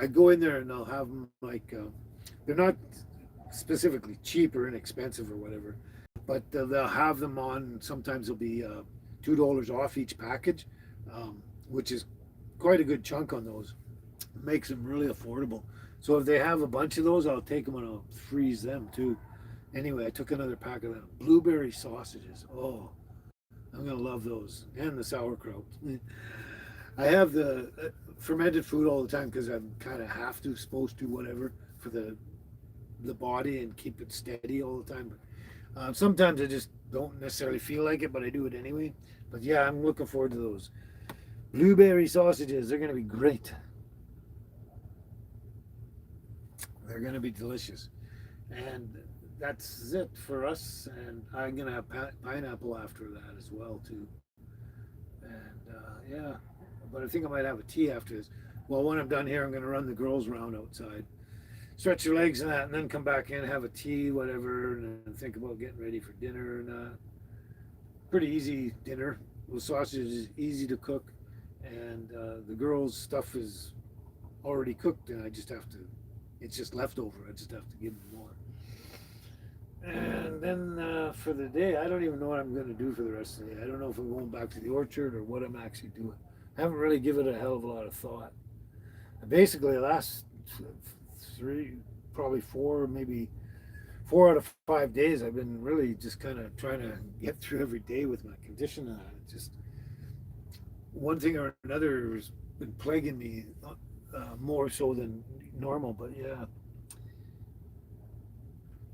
I go in there and I'll have them like they're not specifically cheap or inexpensive or whatever, but they'll have them on. Sometimes it'll be $2 off each package, which is quite a good chunk on those. Makes them really affordable. So if they have a bunch of those, I'll take them and I'll freeze them too. Anyway, I took another pack of them. Blueberry sausages. Oh, I'm gonna love those, and the sauerkraut. I have the fermented food all the time because I'm kind of have to, supposed to, whatever, for the body and keep it steady all the time. But sometimes I just don't necessarily feel like it, but I do it anyway. But yeah, I'm looking forward to those blueberry sausages. They're gonna be great. They're gonna be delicious, and that's it for us. And I'm gonna have pineapple after that as well too. And yeah, but I think I might have a tea after this. Well, when I'm done here, I'm going to run the girls around outside, stretch their legs and that, and then come back in, have a tea, whatever, and then think about getting ready for dinner. And pretty easy dinner. The sausage is easy to cook, and the girls' stuff is already cooked, and I just have to. It's just leftover. I just have to give them more. And then for the day, I don't even know what I'm going to do for the rest of the day. I don't know if I'm going back to the orchard or what I'm actually doing. I haven't really given it a hell of a lot of thought. Basically, the last three, probably four, maybe 4 out of 5 days, I've been really just kind of trying to get through every day with my condition. And just one thing or another has been plaguing me more so than normal. But yeah.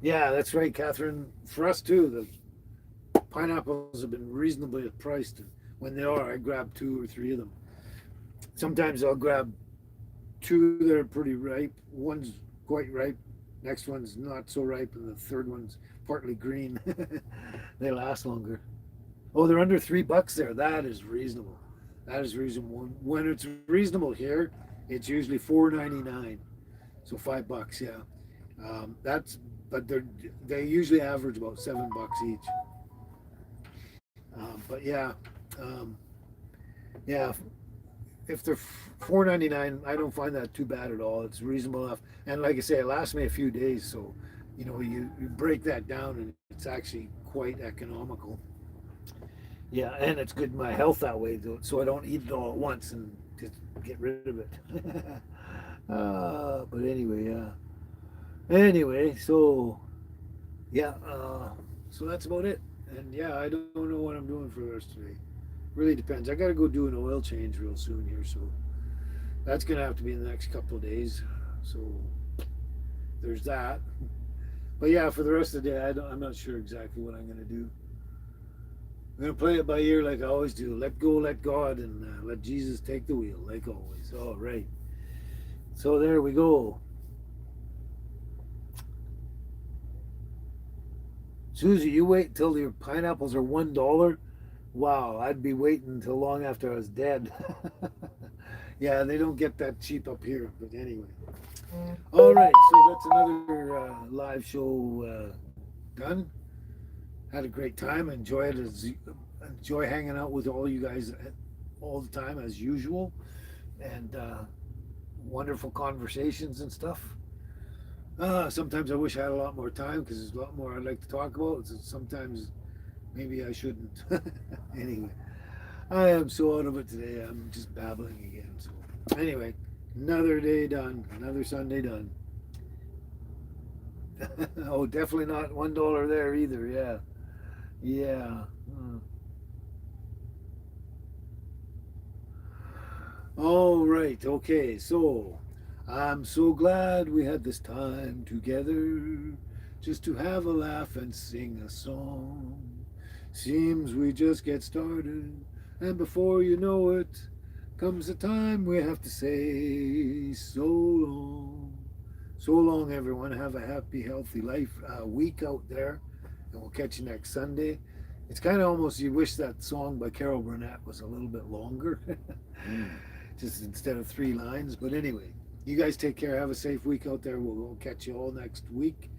Yeah, that's right, Catherine. For us too, the pineapples have been reasonably priced. When they are, I grab 2 or 3 of them. Sometimes I'll grab 2 that are pretty ripe. One's quite ripe. Next one's not so ripe, and the third one's partly green. They last longer. Oh, they're under $3 there. That is reasonable. That is reasonable. When it's reasonable here, it's usually $4.99. So $5, yeah. That's but they usually average about $7 each. But yeah, yeah. If they're $4.99, I don't find that too bad at all. It's reasonable enough, and like I say, it lasts me a few days. So, you break that down, and it's actually quite economical. Yeah, and it's good for my health that way, so I don't eat it all at once and just get rid of it. But anyway, yeah. Anyway, so yeah, so that's about it. And yeah, I don't know what I'm doing for the rest of the day. Really depends. I got to go do an oil change real soon here, so that's gonna have to be in the next couple of days. So there's that. But yeah, for the rest of the day, I'm not sure exactly what I'm gonna do. I'm gonna play it by ear like I always do. Let go, let God, and let Jesus take the wheel, like always. All right. So there we go. Susie, you wait till your pineapples are $1. Wow, I'd be waiting until long after I was dead. Yeah, they don't get that cheap up here. But anyway, all right. So that's another live show done. Had a great time. Enjoy hanging out with all you guys all the time as usual, and wonderful conversations and stuff. Sometimes I wish I had a lot more time because there's a lot more I'd like to talk about. So sometimes maybe I shouldn't. Anyway, I am so out of it today. I'm just babbling again. So anyway, another day done. Another Sunday done. Oh, definitely not $1 there either. Yeah. Yeah. All right. Okay. So I'm so glad we had this time together just to have a laugh and sing a song. Seems we just get started, and before you know it, comes the time we have to say so long. So long, everyone. Have a happy, healthy life week out there, and we'll catch you next Sunday. It's kind of almost you wish that song by Carol Burnett was a little bit longer, just instead of 3 lines. But anyway, you guys take care. Have a safe week out there. We'll catch you all next week,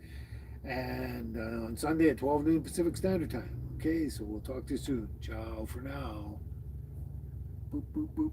and on Sunday at 12 noon Pacific Standard Time. Okay, so we'll talk to you soon. Ciao for now. Boop, boop, boop.